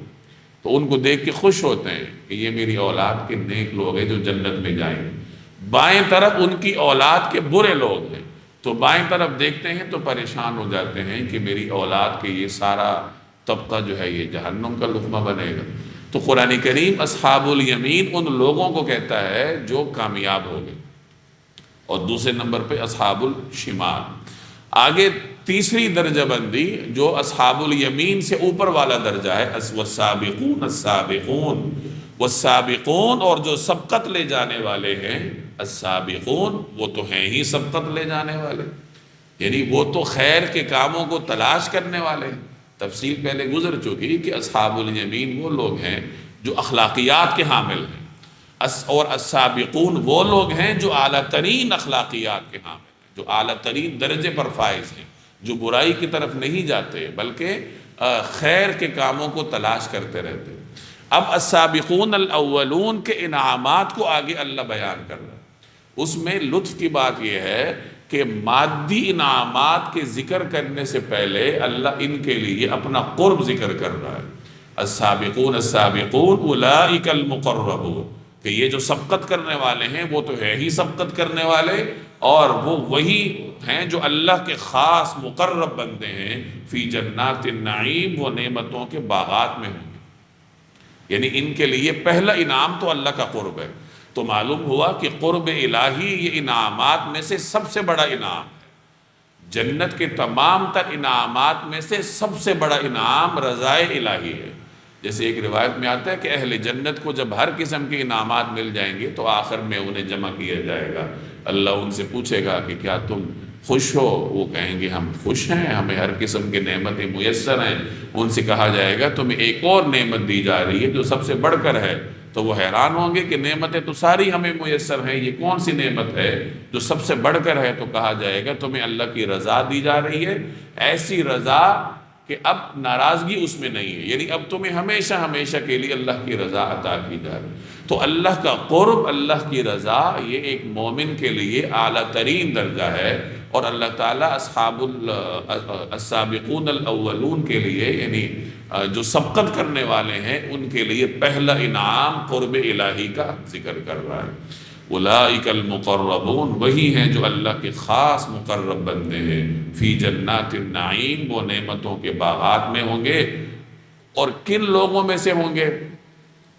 تو ان کو دیکھ کے خوش ہوتے ہیں کہ یہ میری اولاد کے نیک لوگ ہیں جو جنت میں جائیں گے۔ بائیں طرف ان کی اولاد کے برے لوگ ہیں، تو بائیں طرف دیکھتے ہیں تو پریشان ہو جاتے ہیں کہ میری اولاد کے یہ سارا طبقہ جو ہے یہ جہنم کا لقمہ بنے گا۔ تو قرآن کریم اصحاب الیمین ان لوگوں کو کہتا ہے جو کامیاب ہو گئے، اور دوسرے نمبر پہ اصحاب الشمال۔ آگے تیسری درجہ بندی جو اصحاب الیمین سے اوپر والا درجہ ہے، والسابقون السابقون، والسابقون، اور جو سبقت لے جانے والے ہیں۔ السابقون وہ تو ہیں ہی سبقت لے جانے والے، یعنی وہ تو خیر کے کاموں کو تلاش کرنے والے ہیں۔ تفصیل پہلے گزر چکی کہ اصحاب الیمین وہ لوگ ہیں جو اخلاقیات کے حامل ہیں، اور السابقون وہ لوگ ہیں جو اعلیٰ ترین اخلاقیات کے حامل ہیں، جو اعلیٰ ترین درجے پر فائز ہیں، جو برائی کی طرف نہیں جاتے بلکہ خیر کے کاموں کو تلاش کرتے رہتے ہیں۔ اب السابقون الاولون کے انعامات کو آگے اللہ بیان کر رہا ہے۔ اس میں لطف کی بات یہ ہے کہ مادی انعامات کے ذکر کرنے سے پہلے اللہ ان کے لیے اپنا قرب ذکر کر رہا ہے۔ السابقون السابقون اولئک المقربون، کہ یہ جو سبقت کرنے والے ہیں وہ تو ہے ہی سبقت کرنے والے، اور وہ وہی ہیں جو اللہ کے خاص مقرب بندے ہیں۔ فی جنات النعیم، وہ نعمتوں کے باغات میں ہوں گے، یعنی ان کے لیے پہلا انعام تو اللہ کا قرب ہے۔ تو معلوم ہوا کہ قرب الہی یہ انعامات میں سے سب سے بڑا انعام ہے۔ جنت کے تمام تر انعامات میں سے سب سے بڑا انعام رضائے الہی ہے۔ جیسے ایک روایت میں آتا ہے کہ اہل جنت کو جب ہر قسم کے انعامات مل جائیں گے تو آخر میں انہیں جمع کیا جائے گا، اللہ ان سے پوچھے گا کہ کیا تم خوش ہو؟ وہ کہیں گے ہم خوش ہیں، ہمیں ہر قسم کی نعمتیں میسر ہیں۔ ان سے کہا جائے گا تمہیں ایک اور نعمت دی جا رہی ہے جو سب سے بڑھ کر ہے، تو وہ حیران ہوں گے کہ نعمتیں تو ساری ہمیں میسر ہیں، یہ کون سی نعمت ہے جو سب سے بڑھ کر ہے؟ تو کہا جائے گا تمہیں اللہ کی رضا دی جا رہی ہے، ایسی رضا کہ اب ناراضگی اس میں نہیں ہے، یعنی اب تمہیں ہمیشہ ہمیشہ کے لیے اللہ کی رضا عطا کی جا رہی ہے۔ تو اللہ کا قرب، اللہ کی رضا، یہ ایک مومن کے لیے اعلیٰ ترین درجہ ہے، اور اللہ تعالیٰ اصحاب السابقون الاولون کے لیے، یعنی جو سبقت کرنے والے ہیں، ان کے لیے پہلا انعام قرب الہی کا ذکر کر رہا ہے۔ اولئک المقربون، وہی ہیں جو اللہ کے خاص مقرب بندے ہیں۔ فی جنات النعیم، وہ نعمتوں کے باغات میں ہوں گے۔ اور کن لوگوں میں سے ہوں گے،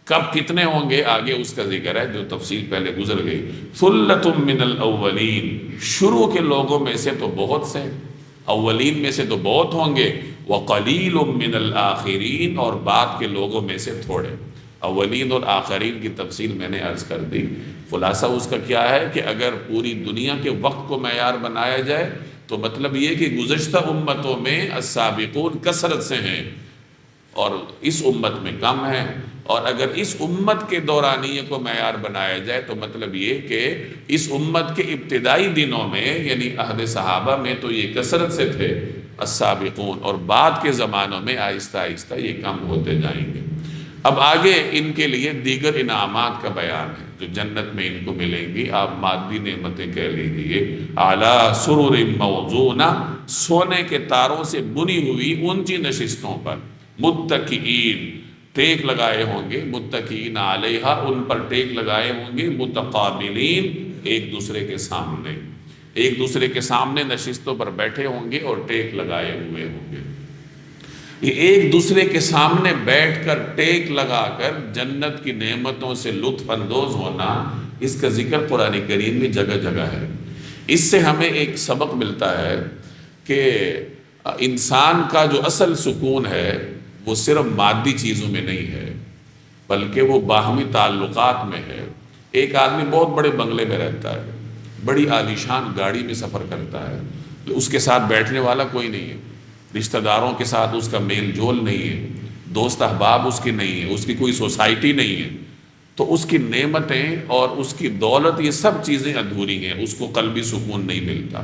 کب کتنے ہوں گے، آگے اس کا ذکر ہے جو تفصیل پہلے گزر گئی۔ ثلۃ من الاولین، شروع کے لوگوں میں سے تو بہت سے، اولین میں سے تو بہت ہوں گے۔ وقلیل من الآخرین، اور بعد کے لوگوں میں سے تھوڑے۔ اولین اور آخرین کی تفصیل میں نے عرض کر دی۔ خلاصہ اس کا کیا ہے کہ اگر پوری دنیا کے وقت کو معیار بنایا جائے تو مطلب یہ کہ گزشتہ امتوں میں السابقون کثرت سے ہیں اور اس امت میں کم ہیں، اور اگر اس امت کے دورانیے کو معیار بنایا جائے تو مطلب یہ کہ اس امت کے ابتدائی دنوں میں، یعنی عہد صحابہ میں تو یہ کثرت سے تھے السابقون، اور بعد کے زمانوں میں آہستہ آہستہ یہ کم ہوتے جائیں گے۔ اب آگے ان کے لیے دیگر انعامات کا بیان ہے۔ جو جنت میں ان کو ملیں گی، آپ مادی نعمتیں کہہ لیجیے، اعلیٰ سرر موضونہ، سونے کے تاروں سے بنی ہوئی اونچی نشستوں پر، متکئین، ٹیک لگائے ہوں گے، متکئین علیہا، ان پر ٹیک لگائے ہوں گے، متقابلین، ایک دوسرے کے سامنے، ایک دوسرے کے سامنے نشستوں پر بیٹھے ہوں گے اور ٹیک لگائے ہوئے ہوں گے۔ یہ ایک دوسرے کے سامنے بیٹھ کر ٹیک لگا کر جنت کی نعمتوں سے لطف اندوز ہونا، اس کا ذکر قرآن کریم میں جگہ جگہ ہے۔ اس سے ہمیں ایک سبق ملتا ہے کہ انسان کا جو اصل سکون ہے وہ صرف مادی چیزوں میں نہیں ہے، بلکہ وہ باہمی تعلقات میں ہے۔ ایک آدمی بہت بڑے بنگلے میں رہتا ہے، بڑی عالیشان گاڑی میں سفر کرتا ہے، اس کے ساتھ بیٹھنے والا کوئی نہیں ہے، رشتہ داروں کے ساتھ اس کا میل جول نہیں ہے، دوست احباب اس کی نہیں ہے، اس کی کوئی سوسائٹی نہیں ہے، تو اس کی نعمتیں اور اس کی دولت، یہ سب چیزیں ادھوری ہیں، اس کو قلبی سکون نہیں ملتا۔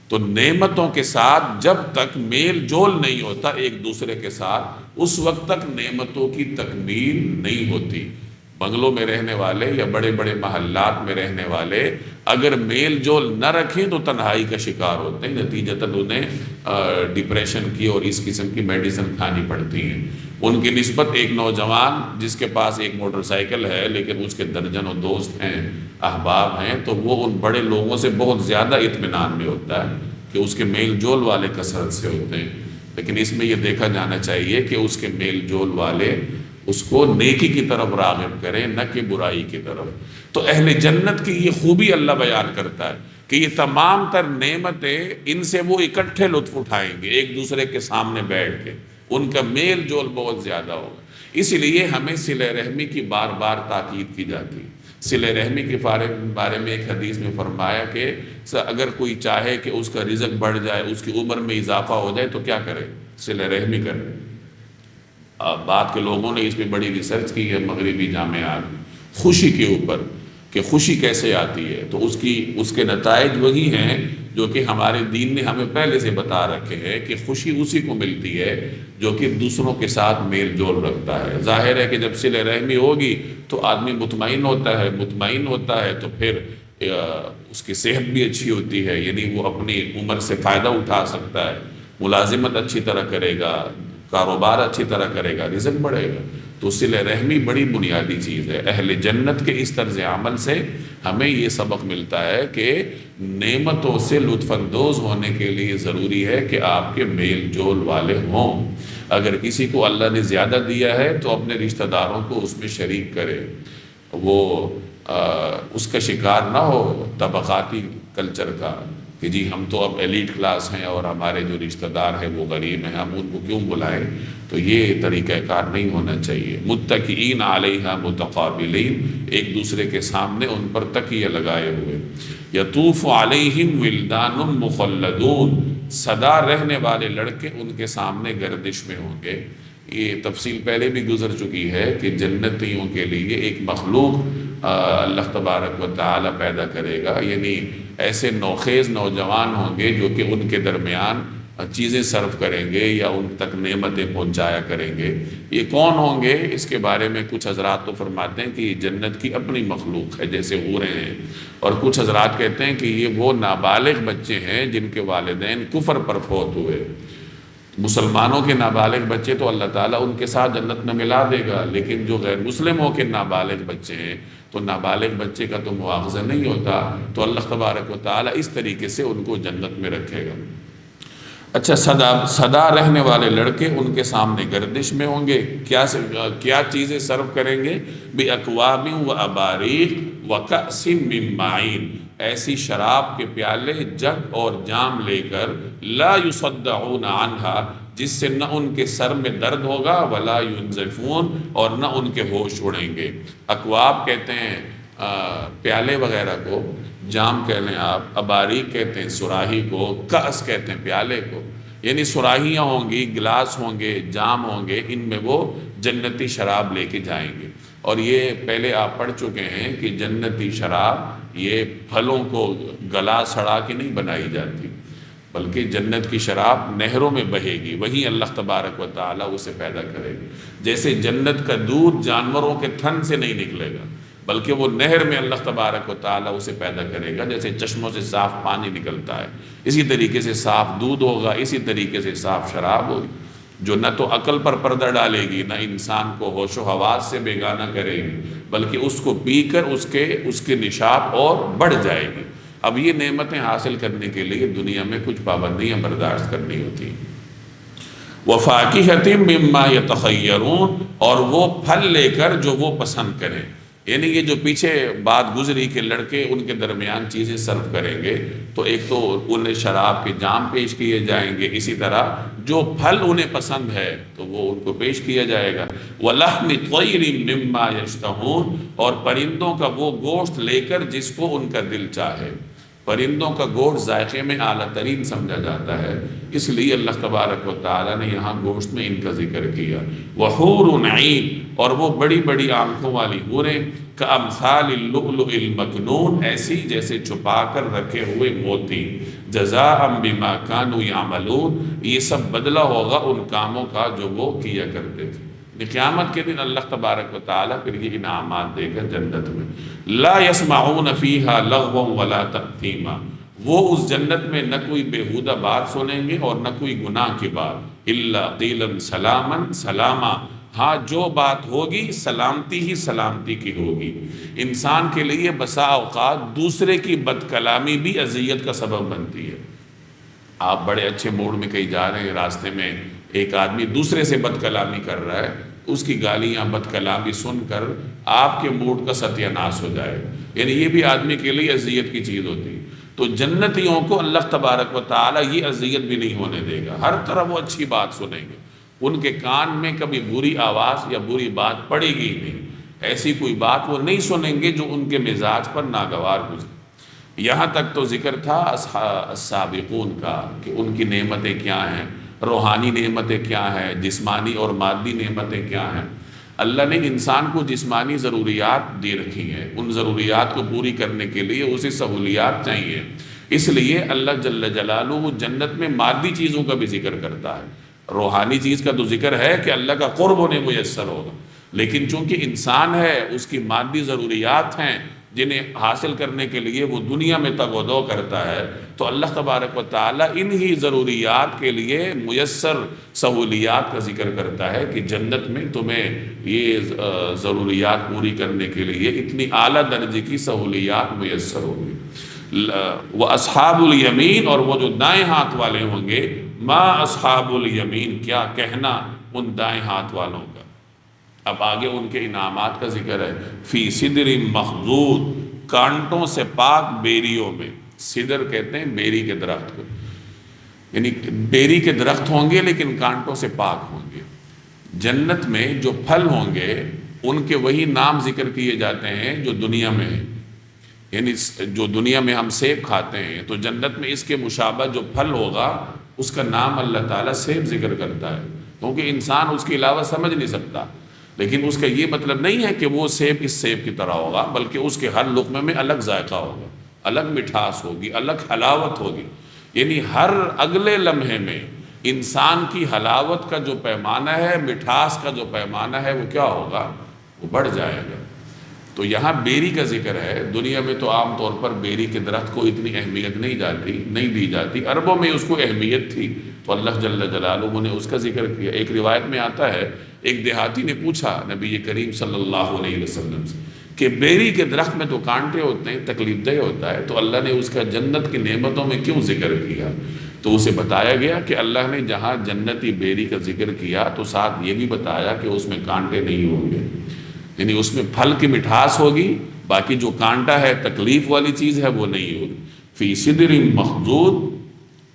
تو نعمتوں کے ساتھ جب تک میل جول نہیں ہوتا ایک دوسرے کے ساتھ، اس وقت تک نعمتوں کی تکمیل نہیں ہوتی۔ بنگلوں میں رہنے والے یا بڑے بڑے محلات میں رہنے والے اگر میل جول نہ رکھیں تو تنہائی کا شکار ہوتے ہیں، نتیجتاً انہیں ڈپریشن کی اور اس قسم کی میڈیسن کھانی پڑتی ہیں۔ ان کی نسبت ایک نوجوان جس کے پاس ایک موٹر سائیکل ہے لیکن اس کے درجنوں دوست ہیں، احباب ہیں، تو وہ ان بڑے لوگوں سے بہت زیادہ اطمینان میں ہوتا ہے کہ اس کے میل جول والے کثرت سے ہوتے ہیں۔ لیکن اس میں یہ دیکھا جانا چاہیے کہ اس کے میل جول والے اس کو نیکی کی طرف راغب کریں، نہ کہ برائی کی طرف۔ تو اہل جنت کی یہ خوبی اللہ بیان کرتا ہے کہ یہ تمام تر نعمتیں ان سے وہ اکٹھے لطف اٹھائیں گے، ایک دوسرے کے سامنے بیٹھ کے، ان کا میل جول بہت زیادہ ہوگا۔ اس لیے ہمیں صلہ رحمی کی بار بار تاکید کی جاتی ہے۔ صلہ رحمی کے بارے میں ایک حدیث میں فرمایا کہ اگر کوئی چاہے کہ اس کا رزق بڑھ جائے، اس کی عمر میں اضافہ ہو جائے تو کیا کرے؟ صلہ رحمی کرے۔ بعد کے لوگوں نے اس میں بڑی ریسرچ کی ہے مغربی جامعات میں، خوشی کے اوپر کہ خوشی کیسے آتی ہے، تو اس کے نتائج وہی ہیں جو کہ ہمارے دین نے ہمیں پہلے سے بتا رکھے ہیں کہ خوشی اسی کو ملتی ہے جو کہ دوسروں کے ساتھ میل جول رکھتا ہے۔ ظاہر ہے کہ جب صلہ رحمی ہوگی تو آدمی مطمئن ہوتا ہے تو پھر اس کی صحت بھی اچھی ہوتی ہے، یعنی وہ اپنی عمر سے فائدہ اٹھا سکتا ہے، ملازمت اچھی طرح کرے گا، کاروبار اچھی طرح کرے گا، رزق بڑھے گا۔ تو صلہ رحمی بڑی بنیادی چیز ہے۔ اہل جنت کے اس طرز عمل سے ہمیں یہ سبق ملتا ہے کہ نعمتوں سے لطف اندوز ہونے کے لیے ضروری ہے کہ آپ کے میل جول والے ہوں۔ اگر کسی کو اللہ نے زیادہ دیا ہے تو اپنے رشتہ داروں کو اس میں شریک کرے، وہ اس کا شکار نہ ہو طبقاتی کلچر کا کہ جی ہم تو اب ایلیٹ کلاس ہیں اور ہمارے جو رشتہ دار ہیں وہ غریب ہیں، ہم ان کو کیوں بلائیں۔ تو یہ طریقہ کار نہیں ہونا چاہیے۔ متکئین علیہا متقابلین، ایک دوسرے کے سامنے ان پر تکیے لگائے ہوئے۔ یطوف علیہم ولدان مخلدون، سدا رہنے والے لڑکے ان کے سامنے گردش میں ہوں گے۔ یہ تفصیل پہلے بھی گزر چکی ہے کہ جنتیوں کے لیے ایک مخلوق اللہ تبارک و تعالی پیدا کرے گا، یعنی ایسے نوخیز نوجوان ہوں گے جو کہ ان کے درمیان چیزیں سرو کریں گے یا ان تک نعمتیں پہنچایا کریں گے۔ یہ کون ہوں گے؟ اس کے بارے میں کچھ حضرات تو فرماتے ہیں کہ یہ جنت کی اپنی مخلوق ہے جیسے حوریں ہیں، اور کچھ حضرات کہتے ہیں کہ یہ وہ نابالغ بچے ہیں جن کے والدین کفر پر فوت ہوئے۔ مسلمانوں کے نابالغ بچے تو اللہ تعالیٰ ان کے ساتھ جنت میں ملا دے گا، لیکن جو غیر مسلموں کے نابالغ بچے ہیں تو نابالغ بچے کا تو مواخذہ نہیں ہوتا، تو اللہ تبارک و تعالیٰ اس طریقے سے ان کو جنت میں رکھے گا۔ اچھا، سدا رہنے والے لڑکے ان کے سامنے گردش میں ہوں گے، کیا چیزیں سرو کریں گے؟ بِأَكْوَابٍ وَأَبَارِيقٍ وَكَأْسٍ مِّن مَّعِينٍ، ایسی شراب کے پیالے، جگ اور جام لے کر، لا يُصَدَّعُونَ عَنْهَا، جس سے نہ ان کے سر میں درد ہوگا، وَلَا يُنزِفُونَ، اور نہ ان کے ہوش اڑیں گے۔ اکواب کہتے ہیں پیالے وغیرہ کو، جام کہہ لیں آپ، اباریک کہتے ہیں سراہی کو، کأس کہتے ہیں پیالے کو، یعنی سراہیاں ہوں گی، گلاس ہوں گے، جام ہوں گے، ان میں وہ جنتی شراب لے کے جائیں گے۔ اور یہ پہلے آپ پڑھ چکے ہیں کہ جنتی شراب یہ پھلوں کو گلا سڑا کے نہیں بنائی جاتی، بلکہ جنت کی شراب نہروں میں بہے گی، وہیں اللہ تبارک و تعالیٰ اسے پیدا کرے گا۔ جیسے جنت کا دودھ جانوروں کے تھن سے نہیں نکلے گا بلکہ وہ نہر میں اللہ تبارک و تعالیٰ اسے پیدا کرے گا، جیسے چشموں سے صاف پانی نکلتا ہے اسی طریقے سے صاف دودھ ہوگا، اسی طریقے سے صاف شراب ہوگی، جو نہ تو عقل پر پردہ ڈالے گی، نہ انسان کو ہوش و حواس سے بیگانہ کرے گی، بلکہ اس کو پی کر اس کے نشاط اور بڑھ جائے گی۔ اب یہ نعمتیں حاصل کرنے کے لیے دنیا میں کچھ پابندیاں برداشت کرنی ہوتی ہیں۔ وَفَاكِهَةٍ مِّمَّا يَتَخَيَّرُونَ، اور وہ پھل لے کر جو وہ پسند کریں، یعنی یہ جو پیچھے بات گزری کہ لڑکے ان کے درمیان چیزیں سرو کریں گے، تو ایک تو انہیں شراب کے جام پیش کیے جائیں گے، اسی طرح جو پھل انہیں پسند ہے تو وہ ان کو پیش کیا جائے گا۔ وَلَحْمِ طَيْرٍ مِّمَّا يَشْتَهُونَ، اور پرندوں کا وہ گوشت لے کر جس کو ان کا دل چاہے۔ پرندوں کا گوشت ذائقے میں اعلیٰ ترین سمجھا جاتا ہے، اس لیے اللہ تبارک و تعالیٰ نے یہاں گوشت میں ان کا ذکر کیا۔ وَحُورٌ عِین، اور وہ بڑی بڑی آنکھوں والی حوریں، کَأَمْثَالِ اللُّؤْلُؤِ الْمَكْنُونِ، ایسی جیسے چھپا کر رکھے ہوئے موتی۔ جَزَاءً بِمَا كَانُوا يَعْمَلُونَ، یہ سب بدلہ ہوگا ان کاموں کا جو وہ کیا کرتے تھے۔ قیامت کے دن اللہ تبارک و تعالیٰ پھر یہ انعامات دے کر جنت میں، لا يسمعون فیہا لغوا ولا تأثیما، وہ اس جنت میں نہ کوئی بیہودہ بات سنیں گے اور نہ کوئی گناہ کی بات، الا قیلا سلاما سلاما، ہاں جو بات ہوگی سلامتی ہی سلامتی کی ہوگی۔ انسان کے لیے بسا اوقات دوسرے کی بد کلامی بھی اذیت کا سبب بنتی ہے۔ آپ بڑے اچھے موڈ میں کہیں جا رہے ہیں، راستے میں ایک آدمی دوسرے سے بد کلامی کر رہا ہے، اس کی گالیاں بد کلامی سن کر آپ کے موڈ کا ستیہ ناش ہو جائے، یعنی یہ بھی آدمی کے لیے اذیت کی چیز ہوتی ہے۔ تو جنتیوں کو اللہ تبارک و تعالیٰ یہ اذیت بھی نہیں ہونے دے گا، ہر طرح وہ اچھی بات سنیں گے، ان کے کان میں کبھی بری آواز یا بری بات پڑے گی ہی نہیں، ایسی کوئی بات وہ نہیں سنیں گے جو ان کے مزاج پر ناگوار گزرے۔ یہاں تک تو ذکر تھا السابقون کا کہ ان کی نعمتیں کیا ہیں، روحانی نعمتیں کیا ہیں، جسمانی اور مادی نعمتیں کیا ہیں۔ اللہ نے انسان کو جسمانی ضروریات دے رکھی ہیں، ان ضروریات کو پوری کرنے کے لیے اسے سہولیات چاہیے، اس لیے اللہ جل جلالہ جنت میں مادی چیزوں کا بھی ذکر کرتا ہے۔ روحانی چیز کا تو ذکر ہے کہ اللہ کا قرب انہیں میسر ہوگا، لیکن چونکہ انسان ہے اس کی مادی ضروریات ہیں جنہیں حاصل کرنے کے لیے وہ دنیا میں تگ و دو کرتا ہے، تو اللہ تبارک و تعالیٰ انہی ضروریات کے لیے میسر سہولیات کا ذکر کرتا ہے کہ جنت میں تمہیں یہ ضروریات پوری کرنے کے لیے اتنی اعلیٰ درجے کی سہولیات میسر ہوگی۔ وَأَصْحَابُ الْيَمِينَ، اور وہ جو دائیں ہاتھ والے ہوں گے، ما اصحاب الیمین، کیا کہنا ان دائیں ہاتھ والوں کا۔ اب آگے ان کے انعامات کا ذکر ہے، فی صدر مخضود، کانٹوں سے پاک بیریوں میں۔ صدر کہتے ہیں بیری کے درخت کو، یعنی بیری کے درخت ہوں گے لیکن کانٹوں سے پاک ہوں گے۔ جنت میں جو پھل ہوں گے ان کے وہی نام ذکر کیے جاتے ہیں جو دنیا میں ہیں، یعنی جو دنیا میں ہم سیب کھاتے ہیں تو جنت میں اس کے مشابہ جو پھل ہوگا اس کا نام اللہ تعالیٰ سیب ذکر کرتا ہے، کیونکہ انسان اس کے علاوہ سمجھ نہیں سکتا، لیکن اس کا یہ مطلب نہیں ہے کہ وہ سیب اس سیب کی طرح ہوگا، بلکہ اس کے ہر لقمے میں الگ ذائقہ ہوگا، الگ مٹھاس ہوگی، الگ حلاوت ہوگی، یعنی ہر اگلے لمحے میں انسان کی حلاوت کا جو پیمانہ ہے، مٹھاس کا جو پیمانہ ہے، وہ کیا ہوگا؟ وہ بڑھ جائے گا۔ تو یہاں بیری کا ذکر ہے۔ دنیا میں تو عام طور پر بیری کے درخت کو اتنی اہمیت نہیں دی جاتی، عربوں میں اس کو اہمیت تھی، تو اللہ جل جلالہ نے اس کا ذکر کیا۔ ایک روایت میں آتا ہے ایک دیہاتی نے پوچھا نبی کریم صلی اللہ علیہ وسلم سے کہ بیری کے درخت میں تو کانٹے ہوتے ہیں، تکلیف دہ ہوتا ہے، تو اللہ نے اس کا جنت کی نعمتوں میں کیوں ذکر کیا؟ تو اسے بتایا گیا کہ اللہ نے جہاں جنتی بیری کا ذکر کیا تو ساتھ یہ بھی بتایا کہ اس میں کانٹے نہیں ہوں گے، یعنی اس میں پھل کی مٹھاس ہوگی، باقی جو کانٹا ہے تکلیف والی چیز ہے وہ نہیں ہوگی۔ فی صدر مخضود،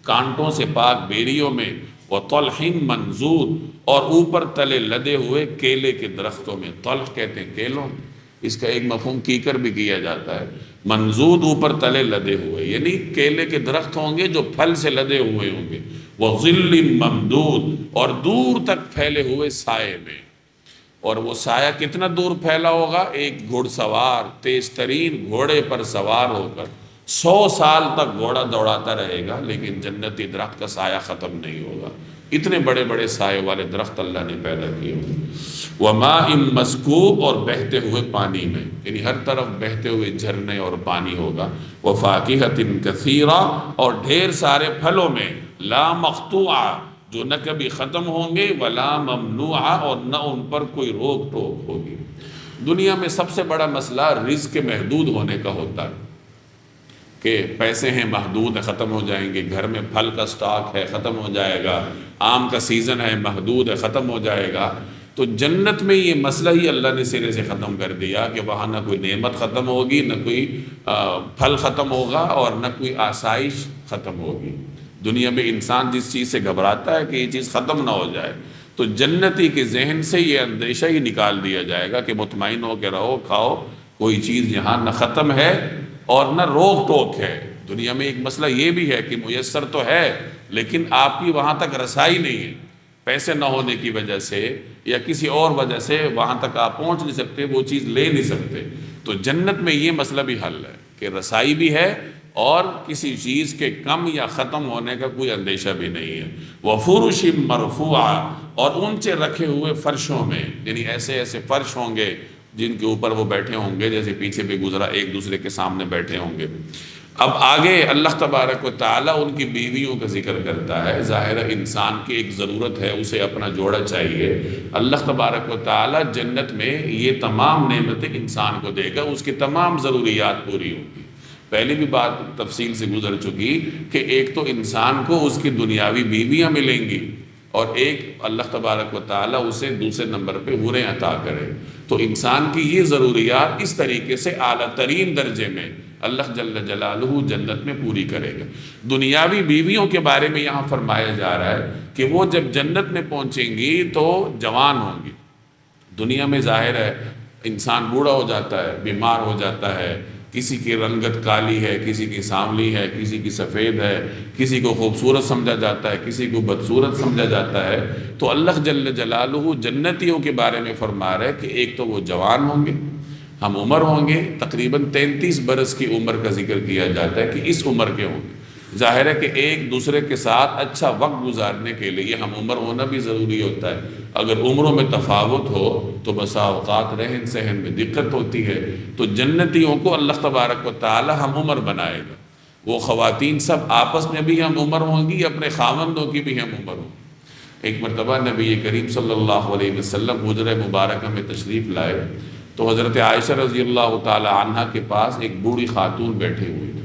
کانٹوں سے پاک بیریوں میں، وطلح منضود، اور اوپر تلے لدے ہوئے کیلے کے درختوں میں۔ طلح کہتے ہیں کیلوں، اس کا ایک مفہوم کیکر بھی کیا جاتا ہے۔ منضود اوپر تلے لدے ہوئے، یعنی کیلے کے درخت ہوں گے جو پھل سے لدے ہوئے ہوں گے۔ وظل ممدود، اور دور تک پھیلے ہوئے سائے میں۔ اور وہ سایہ کتنا دور پھیلا ہوگا؟ ایک گھڑ سوار تیز ترین گھوڑے پر سوار ہو کر 100 سال تک گھوڑا دوڑاتا رہے گا لیکن جنتی درخت کا سایہ ختم نہیں ہوگا۔ اتنے بڑے بڑے سائے والے درخت اللہ نے پیدا کیے ہوئے. وَمَاءٍ مَسْكُوبٍ اور بہتے ہوئے پانی میں، یعنی ہر طرف بہتے ہوئے جھرنے اور پانی ہوگا. وَفَاكِهَةٍ كَثِيرًا اور ڈھیر سارے پھلوں میں، لا مقطوعہ جو نہ کبھی ختم ہوں گے، ولا ممنوعہ اور نہ ان پر کوئی روک ٹوک ہوگی. دنیا میں سب سے بڑا مسئلہ رزق کے محدود ہونے کا ہوتا ہے کہ پیسے ہیں محدود، ختم ہو جائیں گے. گھر میں پھل کا سٹاک ہے، ختم ہو جائے گا. آم کا سیزن ہے، محدود ہے، ختم ہو جائے گا. تو جنت میں یہ مسئلہ ہی اللہ نے سرے سے ختم کر دیا کہ وہاں نہ کوئی نعمت ختم ہوگی، نہ کوئی پھل ختم ہوگا اور نہ کوئی آسائش ختم ہوگی. دنیا میں انسان جس چیز سے گھبراتا ہے کہ یہ چیز ختم نہ ہو جائے، تو جنتی کے ذہن سے یہ اندیشہ ہی نکال دیا جائے گا کہ مطمئن ہو کے رہو، کھاؤ، کوئی چیز یہاں نہ ختم ہے اور نہ روک ٹوک ہے. دنیا میں ایک مسئلہ یہ بھی ہے کہ میسر تو ہے لیکن آپ کی وہاں تک رسائی نہیں ہے، پیسے نہ ہونے کی وجہ سے یا کسی اور وجہ سے وہاں تک آپ پہنچ نہیں سکتے، وہ چیز لے نہیں سکتے. تو جنت میں یہ مسئلہ بھی حل ہے کہ رسائی بھی ہے اور کسی چیز کے کم یا ختم ہونے کا کوئی اندیشہ بھی نہیں ہے. وَفُرُشٍ مَرْفُوعَةٍ اور اونچے رکھے ہوئے فرشوں میں، یعنی ایسے ایسے فرش ہوں گے جن کے اوپر وہ بیٹھے ہوں گے جیسے پیچھے بھی گزرا، ایک دوسرے کے سامنے بیٹھے ہوں گے. اب آگے اللہ تبارک و تعالیٰ ان کی بیویوں کا ذکر کرتا ہے. ظاہر انسان کی ایک ضرورت ہے، اسے اپنا جوڑا چاہیے. اللہ تبارک و تعالیٰ جنت میں یہ تمام نعمتیں انسان کو دے گا، اس کی تمام ضروریات پوری ہوں گی. پہلے بھی بات تفصیل سے گزر چکی کہ ایک تو انسان کو اس کی دنیاوی بیویاں ملیں گی اور ایک اللہ تبارک و تعالیٰ اسے دوسرے نمبر پہ حوریں عطا کرے. تو انسان کی یہ ضروریات اس طریقے سے اعلیٰ ترین درجے میں اللہ جل جلالہ جنت میں پوری کرے گا. دنیاوی بیویوں کے بارے میں یہاں فرمایا جا رہا ہے کہ وہ جب جنت میں پہنچیں گی تو جوان ہوں گی. دنیا میں ظاہر ہے انسان بوڑھا ہو جاتا ہے، بیمار ہو جاتا ہے، کسی کی رنگت کالی ہے، کسی کی سانولی ہے، کسی کی سفید ہے، کسی کو خوبصورت سمجھا جاتا ہے، کسی کو بدصورت سمجھا جاتا ہے. تو اللہ جل جلالہ جنتیوں کے بارے میں فرما رہا ہے کہ ایک تو وہ جوان ہوں گے، ہم عمر ہوں گے، تقریباً 33 برس کی عمر کا ذکر کیا جاتا ہے کہ اس عمر کے ہوں گے. ظاہر ہے کہ ایک دوسرے کے ساتھ اچھا وقت گزارنے کے لیے ہم عمر ہونا بھی ضروری ہوتا ہے. اگر عمروں میں تفاوت ہو تو بسا اوقات رہن سہن میں دقت ہوتی ہے. تو جنتیوں کو اللہ تبارک و تعالی ہم عمر بنائے گا. وہ خواتین سب آپس میں بھی ہم عمر ہوں گی، اپنے خاوندوں کی بھی ہم عمر ہوں گی. ایک مرتبہ نبی کریم صلی اللہ علیہ وسلم حجرہ مبارکہ میں تشریف لائے تو حضرت عائشہ رضی اللہ تعالی عنہ کے پاس ایک بوڑھی خاتون بیٹھی ہوئی تھی.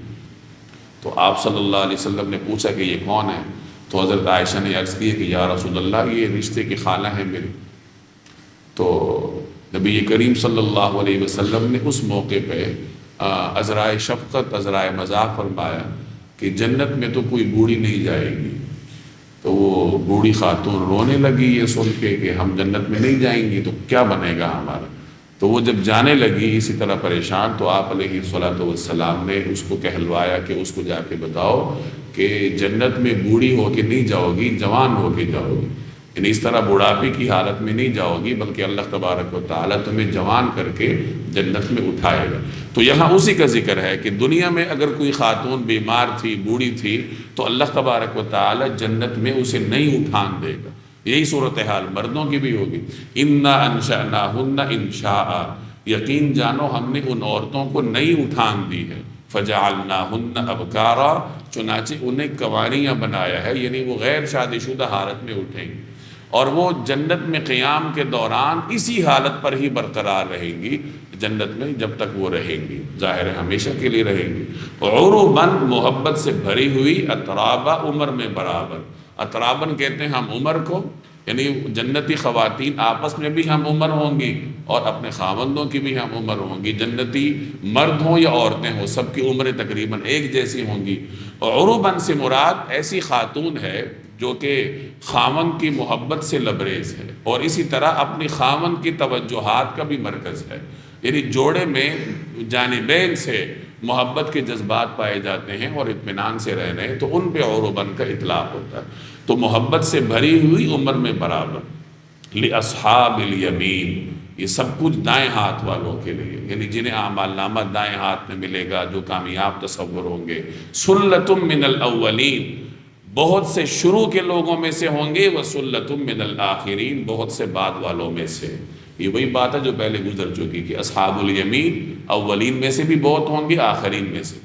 تو آپ صلی اللہ علیہ وسلم نے پوچھا کہ یہ کون ہے؟ تو حضرت عائشہ نے عرض کی کہ یا رسول اللہ یہ رشتے کی خالہ ہیں میری. تو نبی کریم صلی اللہ علیہ وسلم نے اس موقع پہ عذرائے شفقت، عذرائے مزاح فرمایا کہ جنت میں تو کوئی بوڑھی نہیں جائے گی. تو وہ بوڑھی خاتون رونے لگی یہ سن کے کہ ہم جنت میں نہیں جائیں گی تو کیا بنے گا ہمارا. تو وہ جب جانے لگی اسی طرح پریشان، تو آپ علیہ الصلوۃ والسلام نے اس کو کہلوایا کہ اس کو جا کے بتاؤ کہ جنت میں بوڑھی ہو کے نہیں جاؤ گی، جوان ہو کے جاؤ گی. یعنی اس طرح بڑھاپے کی حالت میں نہیں جاؤ گی بلکہ اللہ تبارک و تعالیٰ تمہیں جوان کر کے جنت میں اٹھائے گا. تو یہاں اسی کا ذکر ہے کہ دنیا میں اگر کوئی خاتون بیمار تھی، بوڑھی تھی، تو اللہ تبارک و تعالیٰ جنت میں اسے نہیں اٹھان دے گا. یہی صورتحال مردوں کی بھی ہوگی. اِنَّا أَنشَأْنَاهُنَّ إِنشَاءً، یقین جانو ہم نے ان عورتوں کو نئی اٹھان دی ہے. فَجَعَلْنَاهُنَّ أَبْكَارًا، چنانچہ انہیں کنواریاں بنایا ہے، یعنی وہ غیر شادی شدہ حالت میں اٹھیں گی اور وہ جنت میں قیام کے دوران اسی حالت پر ہی برقرار رہیں گی جنت میں جب تک وہ رہیں گی. ظاہر ہے ہمیشہ کے لیے رہیں گی. عُرُبًا، محبت سے بھری ہوئی، اطرابا، عمر میں برابر. اطراباً کہتے ہیں ہم عمر کو، یعنی جنتی خواتین آپس میں بھی ہم عمر ہوں گی اور اپنے خاوندوں کی بھی ہم عمر ہوں گی. جنتی مرد ہوں یا عورتیں ہوں سب کی عمریں تقریباً ایک جیسی ہوں گی. عُرُبًا سے مراد ایسی خاتون ہے جو کہ خاوند کی محبت سے لبریز ہے اور اسی طرح اپنی خاوند کی توجہات کا بھی مرکز ہے. یعنی جوڑے میں جانبین سے محبت کے جذبات پائے جاتے ہیں اور اطمینان سے رہنے ہیں، تو ان پہ عُرُبًا کا اطلاق ہوتا ہے. تو محبت سے بھری ہوئی، عمر میں برابر. لِأَصْحَابِ الْيَمِينِ، یہ سب کچھ دائیں ہاتھ والوں کے لیے، یعنی جنہیں اعمال نامہ دائیں ہاتھ میں ملے گا، جو کامیاب تصور ہوں گے. سُلَّةٌ مِّنَ الْأَوَّلِينَ، بہت سے شروع کے لوگوں میں سے ہوں گے، وَسُلَّةٌ مِّنَ الْآخِرِينَ، بہت سے بعد والوں میں سے۔ یہ وہی بات ہے جو پہلے گزر چکی کہ اصحاب الیمین اولین میں سے بھی بہت ہوں گے، آخرین میں سے۔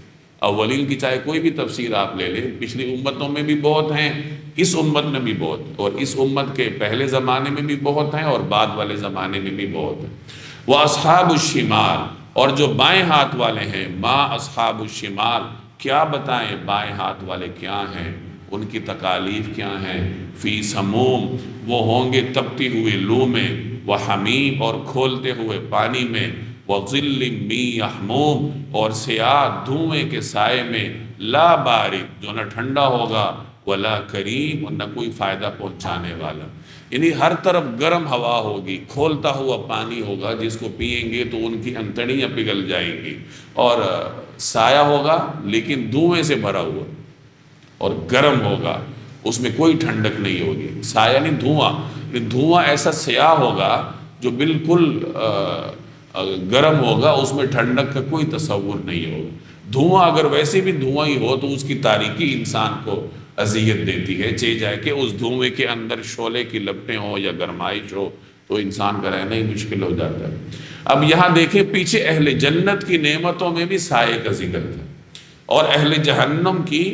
اولین کی چاہے کوئی بھی تفسیر آپ لے لیں، پچھلی امتوں میں بھی بہت ہیں، اس امت میں بھی بہت، اور اس امت کے پہلے زمانے میں بھی بہت ہیں اور بعد والے زمانے میں بھی بہت ہیں۔ وَأَصْحَابُ الشِّمَالِ، اور جو بائیں ہاتھ والے ہیں، ما اصحاب الشمال، کیا بتائیں بائیں ہاتھ والے کیا ہیں، ان کی تکالیف کیا ہیں۔ فی سموم، وہ ہوں گے تپتی ہوئی لو میں، وحمیم، اور کھولتے ہوئے پانی میں، وظل من یحموم، اور سیاہ دھوئیں کے سائے میں، لا بارد، جو نہ ٹھنڈا ہوگا، ولا کریم، اور نہ کوئی فائدہ پہنچانے والا۔ یعنی ہر طرف گرم ہوا ہوگی، کھولتا ہوا پانی ہوگا، جس کو پئیں گے تو ان کی انتڑیاں پگھل جائیں گی، اور سایہ ہوگا لیکن دھوئیں سے بھرا ہوا، اور گرم ہوگا، اس میں کوئی ٹھنڈک نہیں ہوگی۔ سایہ نہیں، دھواں، دھواں ایسا سیاہ ہوگا جو بالکل گرم ہوگا، اس میں ٹھنڈک کا کوئی تصور نہیں ہوگا۔ دھواں اگر ویسے بھی دھواں ہی ہو تو اس کی تاریکی انسان کو اذیت دیتی ہے، چاہے جائے کہ اس دھوئیں کے اندر شعلے کی لپٹیں ہوں یا گرمائش ہو تو انسان کا رہنا ہی مشکل ہو جاتا ہے۔ اب یہاں دیکھیں پیچھے اہل جنت کی نعمتوں میں بھی سائے کا ذکر تھا، اور اہل جہنم کی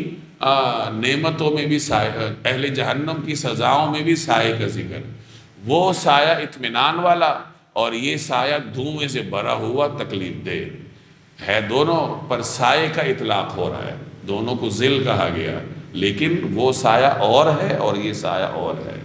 نعمتوں میں بھی سایہ، اہل جہنم کی سزاؤں میں بھی سائے کا ذکر۔ وہ سایہ اطمینان والا، اور یہ سایہ دھوئیں سے بھرا ہوا تکلیف دہ ہے، دونوں پر سائے کا اطلاق ہو رہا ہے، دونوں کو ظل کہا گیا، لیکن وہ سایہ اور ہے اور یہ سایہ اور ہے۔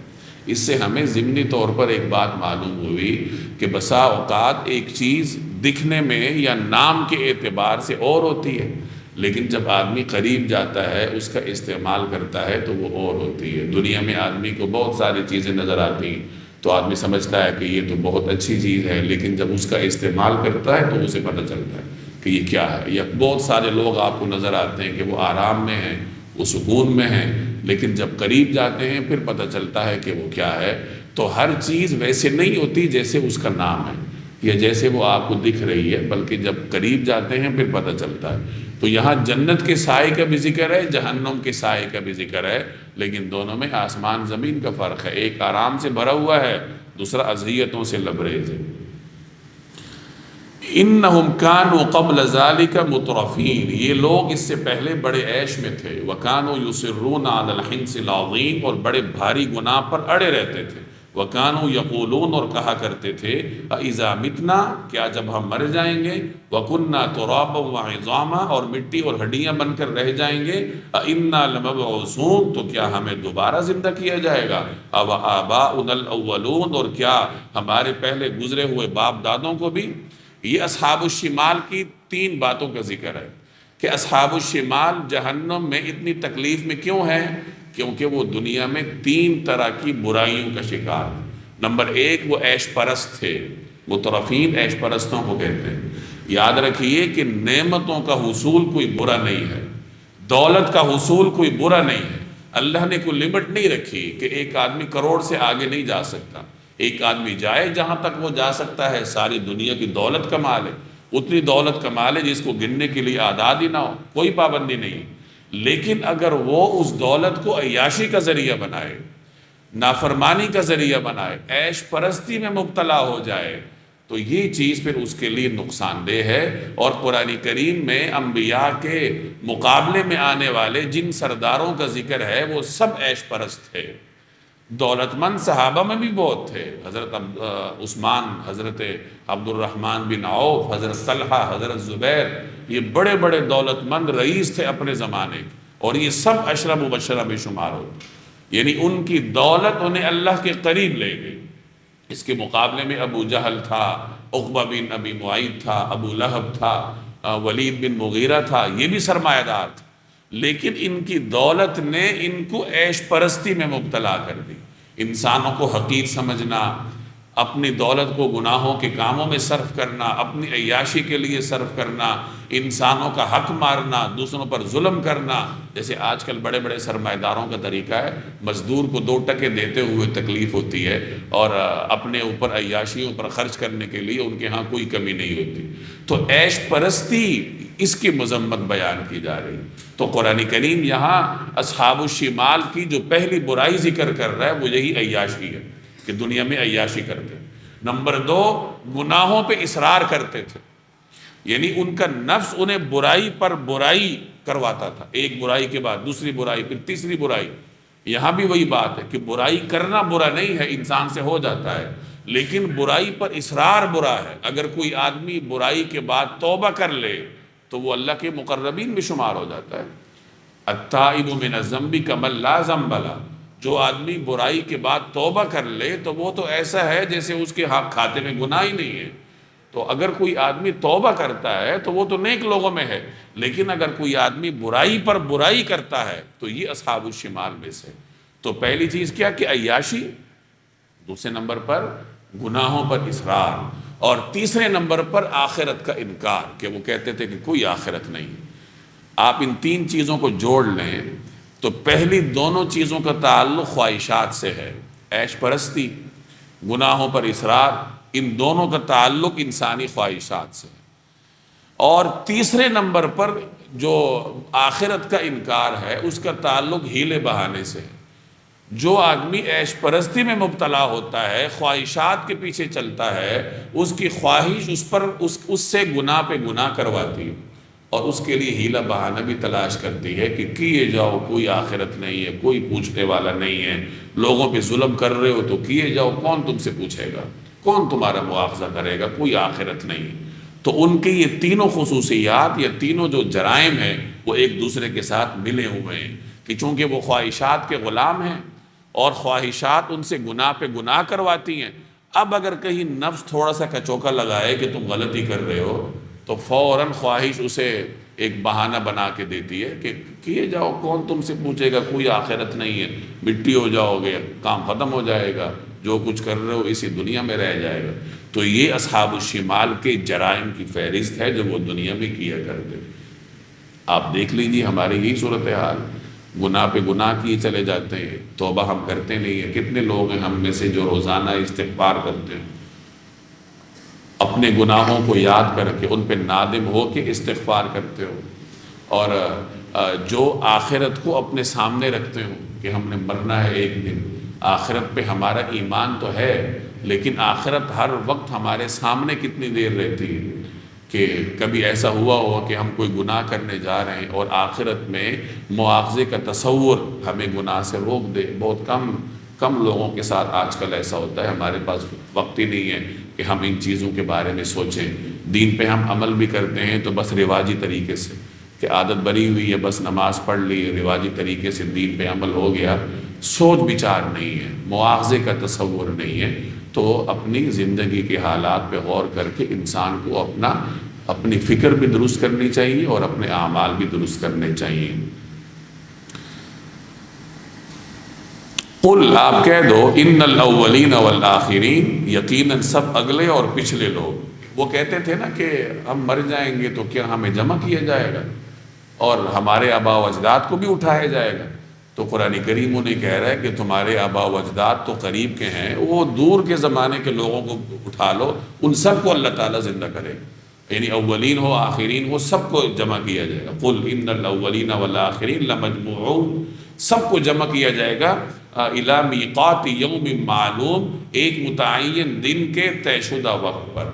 اس سے ہمیں ضمنی طور پر ایک بات معلوم ہوئی کہ بسا اوقات ایک چیز دکھنے میں یا نام کے اعتبار سے اور ہوتی ہے، لیکن جب آدمی قریب جاتا ہے، اس کا استعمال کرتا ہے تو وہ اور ہوتی ہے۔ دنیا میں آدمی کو بہت ساری چیزیں نظر آتی ہیں تو آدمی سمجھتا ہے کہ یہ تو بہت اچھی چیز ہے، لیکن جب اس کا استعمال کرتا ہے تو اسے پتہ چلتا ہے کہ یہ کیا ہے۔ یا بہت سارے لوگ آپ کو نظر آتے ہیں کہ وہ آرام میں ہیں، وہ سکون میں ہیں، لیکن جب قریب جاتے ہیں پھر پتہ چلتا ہے کہ وہ کیا ہے۔ تو ہر چیز ویسے نہیں ہوتی جیسے اس کا نام ہے یا جیسے وہ آپ کو دکھ رہی ہے، بلکہ جب قریب جاتے ہیں پھر پتہ چلتا ہے۔ تو یہاں جنت کے سائے کا بھی ذکر ہے، جہنم کے سائے کا بھی ذکر ہے، لیکن دونوں میں آسمان زمین کا فرق ہے۔ ایک آرام سے بھرا ہوا ہے، دوسرا اذیتوں سے لبریز ہے۔ انہم کانوا قبل ذالک مترفین، یہ لوگ اس سے پہلے بڑے عیش میں تھے، وکانوا یصرون علی الحنث العظیم، اور بڑے بھاری گناہ پر اڑے رہتے تھے، وکانوا یقولون، اور کہا کرتے تھے، اذا متنا، کیا جب ہم مر جائیں گے، وکنا ترابا وعظاما، اور مٹی اور ہڈیاں بن کر رہ جائیں گے، انا لمبعوثون، تو کیا ہمیں دوبارہ زندہ کیا جائے گا، او آباؤنا الاولون، اور کیا ہمارے پہلے گزرے ہوئے باپ دادوں کو بھی۔ یہ اصحاب الشمال کی تین باتوں کا ذکر ہے کہ اصحاب الشمال جہنم میں اتنی تکلیف میں کیوں ہے، کیونکہ وہ دنیا میں تین طرح کی برائیوں کا شکار ہے۔ نمبر ایک، وہ عیش پرست تھے، مترفین عیش پرستوں کو کہتے ہیں۔ یاد رکھیے کہ نعمتوں کا حصول کوئی برا نہیں ہے، دولت کا حصول کوئی برا نہیں ہے۔ اللہ نے کوئی لمٹ نہیں رکھی کہ ایک آدمی کروڑ سے آگے نہیں جا سکتا، ایک آدمی جائے جہاں تک وہ جا سکتا ہے، ساری دنیا کی دولت کما لے، اتنی دولت کما لے جس کو گننے کے لیے اعداد ہی نہ ہو، کوئی پابندی نہیں۔ لیکن اگر وہ اس دولت کو عیاشی کا ذریعہ بنائے، نافرمانی کا ذریعہ بنائے، عیش پرستی میں مبتلا ہو جائے، تو یہ چیز پھر اس کے لیے نقصان دہ ہے۔ اور قرآن کریم میں انبیاء کے مقابلے میں آنے والے جن سرداروں کا ذکر ہے وہ سب عیش پرست تھے۔ دولت مند صحابہ میں بھی بہت تھے، حضرت عثمان، حضرت عبد الرحمن بن عوف، حضرت طلحہ، حضرت زبیر، یہ بڑے بڑے دولت مند رئیس تھے اپنے زمانے کے، اور یہ سب عشرہ مبشرہ میں شمار ہوتے، یعنی ان کی دولت انہیں اللہ کے قریب لے گئی۔ اس کے مقابلے میں ابو جہل تھا، عقبہ بن ابی معیط تھا، ابو لہب تھا، ولید بن مغیرہ تھا، یہ بھی سرمایہ دار تھے، لیکن ان کی دولت نے ان کو عیش پرستی میں مبتلا کر دی۔ انسانوں کو حقیر سمجھنا، اپنی دولت کو گناہوں کے کاموں میں صرف کرنا، اپنی عیاشی کے لیے صرف کرنا، انسانوں کا حق مارنا، دوسروں پر ظلم کرنا، جیسے آج کل بڑے بڑے سرمایہ داروں کا طریقہ ہے، مزدور کو 2 ٹکے دیتے ہوئے تکلیف ہوتی ہے، اور اپنے اوپر عیاشیوں پر خرچ کرنے کے لیے ان کے ہاں کوئی کمی نہیں ہوتی۔ تو عیش پرستی اس کی مذمت بیان کی جا رہی ہے۔ تو قرآن کریم یہاں اصحاب الشمال کی جو پہلی برائی ذکر کر رہا ہے وہ یہی عیاشی ہے کہ دنیا میں عیاشی کرتے۔ نمبر 2، گناہوں پہ اصرار کرتے تھے، یعنی ان کا نفس انہیں برائی پر برائی کرواتا تھا، ایک برائی کے بعد دوسری برائی، پھر تیسری برائی۔ یہاں بھی وہی بات ہے کہ برائی کرنا برا نہیں ہے، انسان سے ہو جاتا ہے، لیکن برائی پر اصرار برا ہے۔ اگر کوئی آدمی برائی کے بعد توبہ کر لے تو وہ اللہ کے مقربین میں شمار ہو جاتا ہے۔ التائب من الذنب کمن لا ذنب لہ، جو آدمی برائی کے بعد توبہ کر لے تو وہ تو ایسا ہے جیسے اس کے کھاتے میں گناہ ہی نہیں ہے۔ تو اگر کوئی آدمی توبہ کرتا ہے تو وہ تو نیک لوگوں میں ہے، لیکن اگر کوئی آدمی برائی پر برائی کرتا ہے تو یہ اصحاب الشمال میں سے۔ تو پہلی چیز کیا کہ عیاشی، دوسرے نمبر پر گناہوں پر اصرار، اور تیسرے نمبر پر آخرت کا انکار کہ وہ کہتے تھے کہ کوئی آخرت نہیں۔ آپ ان 3 چیزوں کو جوڑ لیں تو پہلی دونوں چیزوں کا تعلق خواہشات سے ہے، عیش پرستی، گناہوں پر اصرار، ان دونوں کا تعلق انسانی خواہشات سے۔ اور تیسرے نمبر پر جو آخرت کا انکار ہے اس کا تعلق ہیلے بہانے سے ہے۔ جو آدمی عیش پرستی میں مبتلا ہوتا ہے، خواہشات کے پیچھے چلتا ہے، اس کی خواہش اس سے گناہ پہ گناہ کرواتی ہے، اور اس کے لیے ہیلا بہانہ بھی تلاش کرتی ہے کہ کیے جاؤ، کوئی آخرت نہیں ہے، کوئی پوچھنے والا نہیں ہے، لوگوں پہ ظلم کر رہے ہو تو کیے جاؤ، کون تم سے پوچھے گا، کون تمہارا مواخذہ کرے گا، کوئی آخرت نہیں۔ تو ان کی یہ تینوں خصوصیات، یہ تینوں جو جرائم ہیں وہ ایک دوسرے کے ساتھ ملے ہوئے ہیں کہ چونکہ وہ خواہشات کے غلام ہیں اور خواہشات ان سے گناہ پہ گناہ کرواتی ہیں۔ اب اگر کہیں نفس تھوڑا سا کچوکا لگائے کہ تم غلطی کر رہے ہو تو فوراً خواہش اسے ایک بہانہ بنا کے دیتی ہے کہ کیے جاؤ، کون تم سے پوچھے گا، کوئی آخرت نہیں ہے، مٹی ہو جاؤ گے، کام ختم ہو جائے گا، جو کچھ کر رہے ہو اسی دنیا میں رہ جائے گا۔ تو یہ اصحاب الشمال کے جرائم کی فہرست ہے جو وہ دنیا میں کیا کرتے۔ آپ دیکھ لیجیے ہماری یہی صورتحال، گناہ پہ گناہ کیے چلے جاتے ہیں، توبہ ہم کرتے نہیں ہیں۔ کتنے لوگ ہیں ہم میں سے جو روزانہ استغفار کرتے ہیں، اپنے گناہوں کو یاد کر کے ان پہ نادم ہو کے استغفار کرتے ہو، اور جو آخرت کو اپنے سامنے رکھتے ہو کہ ہم نے مرنا ہے ایک دن، آخرت پہ ہمارا ایمان تو ہے لیکن آخرت ہر وقت ہمارے سامنے کتنی دیر رہتی ہے کہ کبھی ایسا ہوا ہو کہ ہم کوئی گناہ کرنے جا رہے ہیں اور آخرت میں مواخذے کا تصور ہمیں گناہ سے روک دے۔ بہت کم لوگوں کے ساتھ آج کل ایسا ہوتا ہے، ہمارے پاس وقت ہی نہیں ہے کہ ہم ان چیزوں کے بارے میں سوچیں۔ دین پہ ہم عمل بھی کرتے ہیں تو بس رواجی طریقے سے کہ عادت بنی ہوئی ہے، بس نماز پڑھ لی، رواجی طریقے سے دین پہ عمل ہو گیا، سوچ بچار نہیں ہے، مواخذے کا تصور نہیں ہے۔ تو اپنی زندگی کے حالات پہ غور کر کے انسان کو اپنی فکر بھی درست کرنی چاہیے اور اپنے اعمال بھی درست کرنے چاہیے۔ قل، آپ کہہ دو، ان الاولین والآخرین، یقیناً سب اگلے اور پچھلے لوگ۔ وہ کہتے تھے نا کہ ہم مر جائیں گے تو کیا ہمیں جمع کیا جائے گا اور ہمارے آباء و اجداد کو بھی اٹھایا جائے گا؟ تو قرآن کریم انہیں کہہ رہا ہے کہ تمہارے آباء و اجداد تو قریب کے ہیں، وہ دور کے زمانے کے لوگوں کو اٹھا لو، ان سب کو اللہ تعالیٰ زندہ کرے گا، یعنی اولین ہو آخرین ہو، سب کو جمع کیا جائے گا۔ قل ان الاولین والآخرین لمجموعون، سب کو جمع کیا جائے گا الی میقات یوم معلوم، ایک متعین دن کے طے شدہ وقت پر،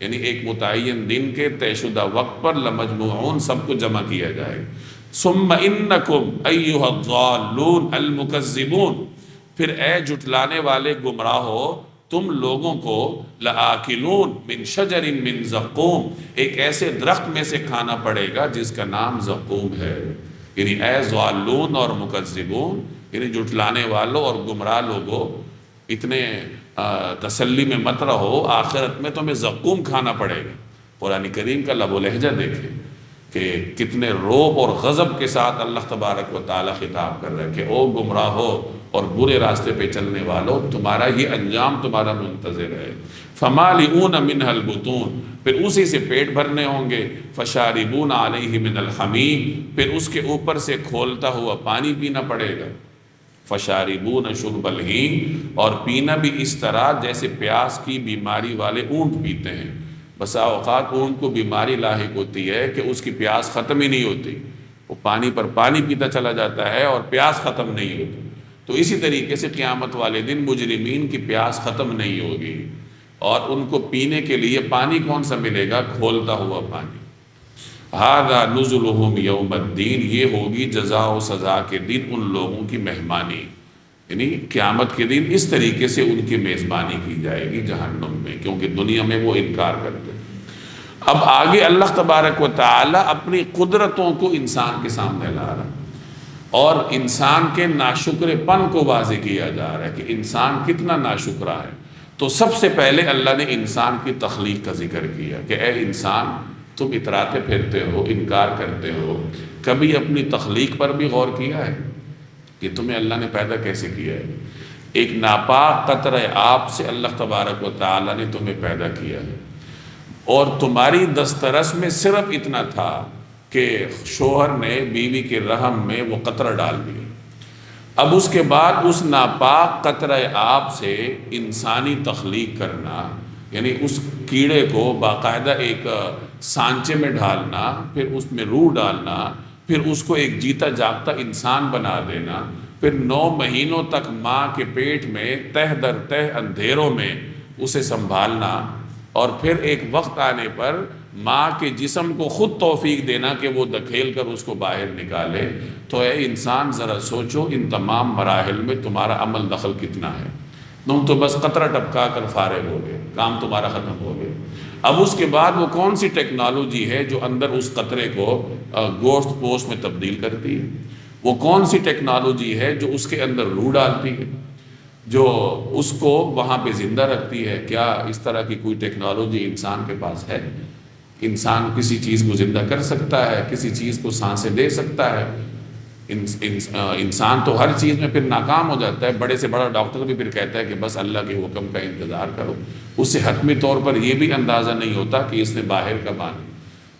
یعنی ایک متعین دن کے طے شدہ وقت پر لمجموعون، سب کو جمع کیا جائے گا۔ ثم انکم ایھا الضالون المکذبون، پھر اے جھٹلانے والے گمراہو، تم لوگوں کو لآکلون من شجر من زقوم، ایک ایسے درخت میں سے کھانا پڑے گا جس کا نام زقوم ہے۔ یعنی اے ضالون اور مکذبون، یعنی جھٹلانے والوں اور گمراہ لوگوں، اتنے تسلی میں مت رہو، آخرت میں تمہیں زقوم کھانا پڑے گا۔ قرآن کریم کا لب و لہجہ دیکھیں کہ کتنے روب اور غضب کے ساتھ اللہ تبارک و تعالیٰ خطاب کر رہا ہے کہ او گمراہو اور برے راستے پہ چلنے والوں، تمہارا یہ انجام تمہارا منتظر ہے۔ فمالئون منها البطون، پھر اسی سے پیٹ بھرنے ہوں گے۔ فشاربون علیہ من الحمیم، پھر اس کے اوپر سے کھولتا ہوا پانی پینا پڑے گا۔ فشاربون شرب الہیم، اور پینا بھی اس طرح جیسے پیاس کی بیماری والے اونٹ پیتے ہیں، بسا اوقات ان کو بیماری لاحق ہوتی ہے کہ اس کی پیاس ختم ہی نہیں ہوتی، وہ پانی پر پانی پیتا چلا جاتا ہے اور پیاس ختم نہیں ہوتی۔ تو اسی طریقے سے قیامت والے دن مجرمین کی پیاس ختم نہیں ہوگی، اور ان کو پینے کے لیے پانی کون سا ملے گا؟ کھولتا ہوا پانی۔ ھذا نزلھم یوم الدین، یہ ہوگی جزا و سزا کے دن ان لوگوں کی مہمانی، یعنی قیامت کے دن اس طریقے سے ان کی میزبانی کی جائے گی جہنم میں، کیونکہ دنیا میں وہ انکار کرتے ہیں۔ اب آگے اللہ تبارک و تعالی اپنی قدرتوں کو انسان کے سامنے لا رہا ہے، اور انسان کے ناشکر پن کو واضح کیا جا رہا ہے کہ انسان کتنا ناشکرا ہے۔ تو سب سے پہلے اللہ نے انسان کی تخلیق کا ذکر کیا کہ اے انسان، تم اتراتے پھرتے ہو، انکار کرتے ہو، کبھی اپنی تخلیق پر بھی غور کیا ہے کہ تمہیں اللہ نے پیدا کیسے کیا ہے؟ ایک ناپاک قطرہ آب سے اللہ تبارک و تعالی نے تمہیں پیدا کیا ہے، اور تمہاری دسترس میں صرف اتنا تھا کہ شوہر نے بیوی کے رحم میں وہ قطرہ ڈال دیا۔ اب اس کے بعد اس ناپاک قطرہ آب سے انسانی تخلیق کرنا، یعنی اس کیڑے کو باقاعدہ ایک سانچے میں ڈھالنا، پھر اس میں روح ڈالنا، پھر اس کو ایک جیتا جاگتا انسان بنا دینا، پھر 9 مہینوں تک ماں کے پیٹ میں تہ در تہ اندھیروں میں اسے سنبھالنا، اور پھر ایک وقت آنے پر ماں کے جسم کو خود توفیق دینا کہ وہ دھکیل کر اس کو باہر نکالے۔ تو اے انسان ذرا سوچو ان تمام مراحل میں تمہارا عمل دخل کتنا ہے؟ تم تو بس قطرہ ٹپکا کر فارغ ہو گئے، کام تمہارا ختم ہو گیا۔ اب اس کے بعد وہ کون سی ٹیکنالوجی ہے جو اندر اس قطرے کو گوشت پوشت میں تبدیل کرتی ہے؟ وہ کون سی ٹیکنالوجی ہے جو اس کے اندر روح ڈالتی ہے، جو اس کو وہاں پہ زندہ رکھتی ہے؟ کیا اس طرح کی کوئی ٹیکنالوجی انسان کے پاس ہے؟ انسان کسی چیز کو زندہ کر سکتا ہے، کسی چیز کو سانسیں دے سکتا ہے؟ انسان تو ہر چیز میں پھر ناکام ہو جاتا ہے۔ بڑے سے بڑا ڈاکٹر بھی پھر کہتا ہے کہ بس اللہ کے حکم کا انتظار کرو، اسے حتمی طور پر یہ بھی اندازہ نہیں ہوتا کہ اس نے باہر کب آنا۔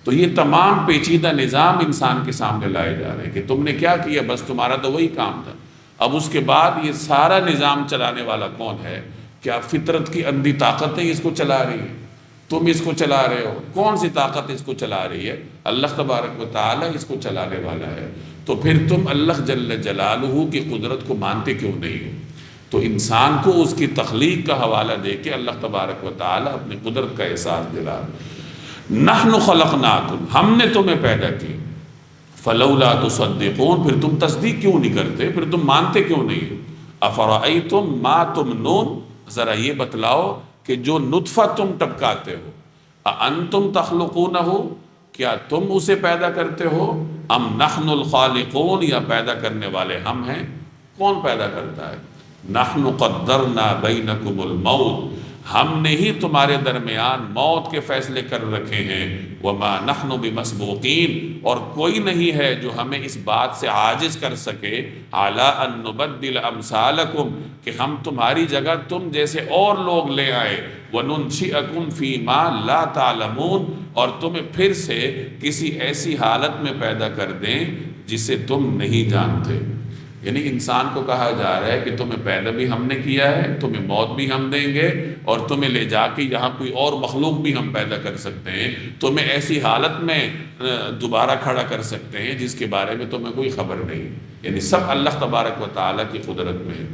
تو یہ تمام پیچیدہ نظام انسان کے سامنے لائے جا رہے ہیں کہ تم نے کیا کیا، بس تمہارا تو وہی کام تھا۔ اب اس کے بعد یہ سارا نظام چلانے والا کون ہے؟ کیا فطرت کی اندھی طاقتیں اس کو چلا رہی ہیں؟ تم اس کو چلا رہے ہو؟ کون سی طاقت اس کو چلا رہی ہے؟ اللہ تبارک و تعالی اس کو چلانے والا ہے۔ تو پھر تم اللہ جل جلالہ کی قدرت کو مانتے کیوں نہیں ہو؟ تو انسان کو اس کی تخلیق کا حوالہ دے کے اللہ تبارک و تعالی اپنی قدرت کا احساس دلا۔ نحن خلقناکم، ہم نے تمہیں پیدا کی، فلولا تصدقون، پھر تم تصدیق کیوں نہیں کرتے، پھر تم مانتے کیوں نہیں ہو؟ افرأیتم ما تمنون، ذرا یہ بتلاؤ کہ جو نطفہ تم ٹپکاتے ہو، اانتم تخلقونہ، کیا تم اسے پیدا کرتے ہو؟ ام نحن الخالقون، یا پیدا کرنے والے ہم ہیں؟ کون پیدا کرتا ہے؟ نحن قدرنا بینکم الموت، ہم نے ہی تمہارے درمیان موت کے فیصلے کر رکھے ہیں۔ وما نحن بمسبوقین، اور کوئی نہیں ہے جو ہمیں اس بات سے عاجز کر سکے، علی ان نبدل امثالکم، کہ ہم تمہاری جگہ تم جیسے اور لوگ لے آئے، وننشئکم فیما لا تعلمون، اور تمہیں پھر سے کسی ایسی حالت میں پیدا کر دیں جسے تم نہیں جانتے۔ یعنی انسان کو کہا جا رہا ہے کہ تمہیں پیدا بھی ہم نے کیا ہے، تمہیں موت بھی ہم دیں گے، اور تمہیں لے جا کے یہاں کوئی اور مخلوق بھی ہم پیدا کر سکتے ہیں، تمہیں ایسی حالت میں دوبارہ کھڑا کر سکتے ہیں جس کے بارے میں تمہیں کوئی خبر نہیں۔ یعنی سب اللہ تبارک و تعالیٰ کی قدرت میں ہے۔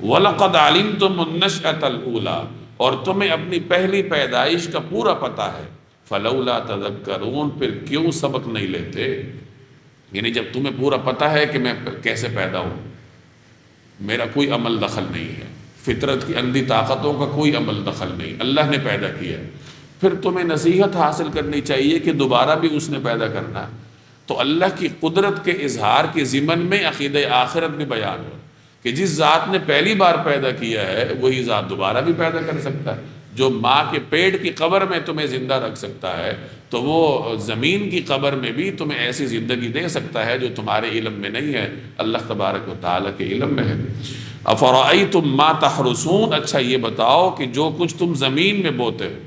وَلَقَدْ عَلِمْتُمُ النَّشْأَةَ الْأُولَىٰ، اور تمہیں اپنی پہلی پیدائش کا پورا پتہ ہے۔ فَلَوْلَا تَذَكَّرُونَ، پھر کیوں سبق نہیں لیتے؟ یعنی جب تمہیں پورا پتہ ہے کہ میں کیسے پیدا ہوں، میرا کوئی عمل دخل نہیں ہے، فطرت کی اندھی طاقتوں کا کوئی عمل دخل نہیں، اللہ نے پیدا کیا، پھر تمہیں نصیحت حاصل کرنی چاہیے کہ دوبارہ بھی اس نے پیدا کرنا ہے۔ تو اللہ کی قدرت کے اظہار کے ضمن میں عقیدہ آخرت بھی بیان ہو کہ جس ذات نے پہلی بار پیدا کیا ہے وہی ذات دوبارہ بھی پیدا کر سکتا ہے۔ جو ماں کے پیٹ کی قبر میں تمہیں زندہ رکھ سکتا ہے تو وہ زمین کی قبر میں بھی تمہیں ایسی زندگی دے سکتا ہے جو تمہارے علم میں نہیں ہے، اللہ تبارک و تعالیٰ کے علم میں ہے۔ افرأیتم ما تحرثون، اچھا یہ بتاؤ کہ جو کچھ تم زمین میں بوتے ہو،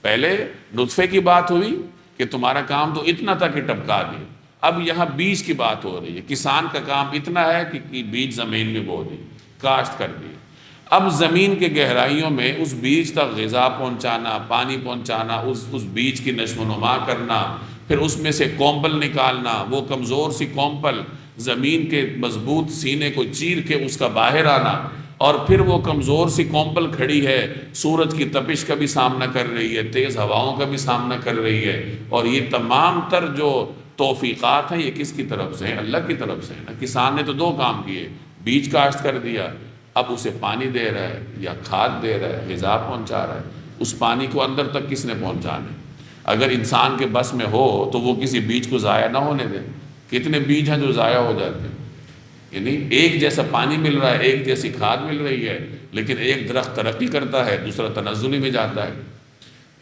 پہلے نطفے کی بات ہوئی کہ تمہارا کام تو اتنا تھا کہ ٹپکا دیا، اب یہاں بیج کی بات ہو رہی ہے، کسان کا کام اتنا ہے کہ بیج زمین میں بو دی، کاشت کر دی۔ اب زمین کے گہرائیوں میں اس بیج تک غذا پہنچانا، پانی پہنچانا، اس بیج کی نشو و نما کرنا، پھر اس میں سے کومپل نکالنا، وہ کمزور سی کومپل زمین کے مضبوط سینے کو چیر کے اس کا باہر آنا، اور پھر وہ کمزور سی کومپل کھڑی ہے، سورج کی تپش کا بھی سامنا کر رہی ہے، تیز ہواؤں کا بھی سامنا کر رہی ہے، اور یہ تمام تر جو توفیقات ہیں یہ کس کی طرف سے ہیں؟ اللہ کی طرف سے ہیں نا۔ کسان نے تو دو کام کیے، بیج کاشت کر دیا، اب اسے پانی دے رہا ہے یا کھاد دے رہا ہے، غذا پہنچا رہا ہے، اس پانی کو اندر تک کس نے پہنچانا ہے؟ اگر انسان کے بس میں ہو تو وہ کسی بیج کو ضائع نہ ہونے دے۔ کتنے بیج ہیں جو ضائع ہو جاتے ہیں، یعنی ایک جیسا پانی مل رہا ہے، ایک جیسی کھاد مل رہی ہے، لیکن ایک درخت ترقی کرتا ہے، دوسرا تنزلی میں جاتا ہے۔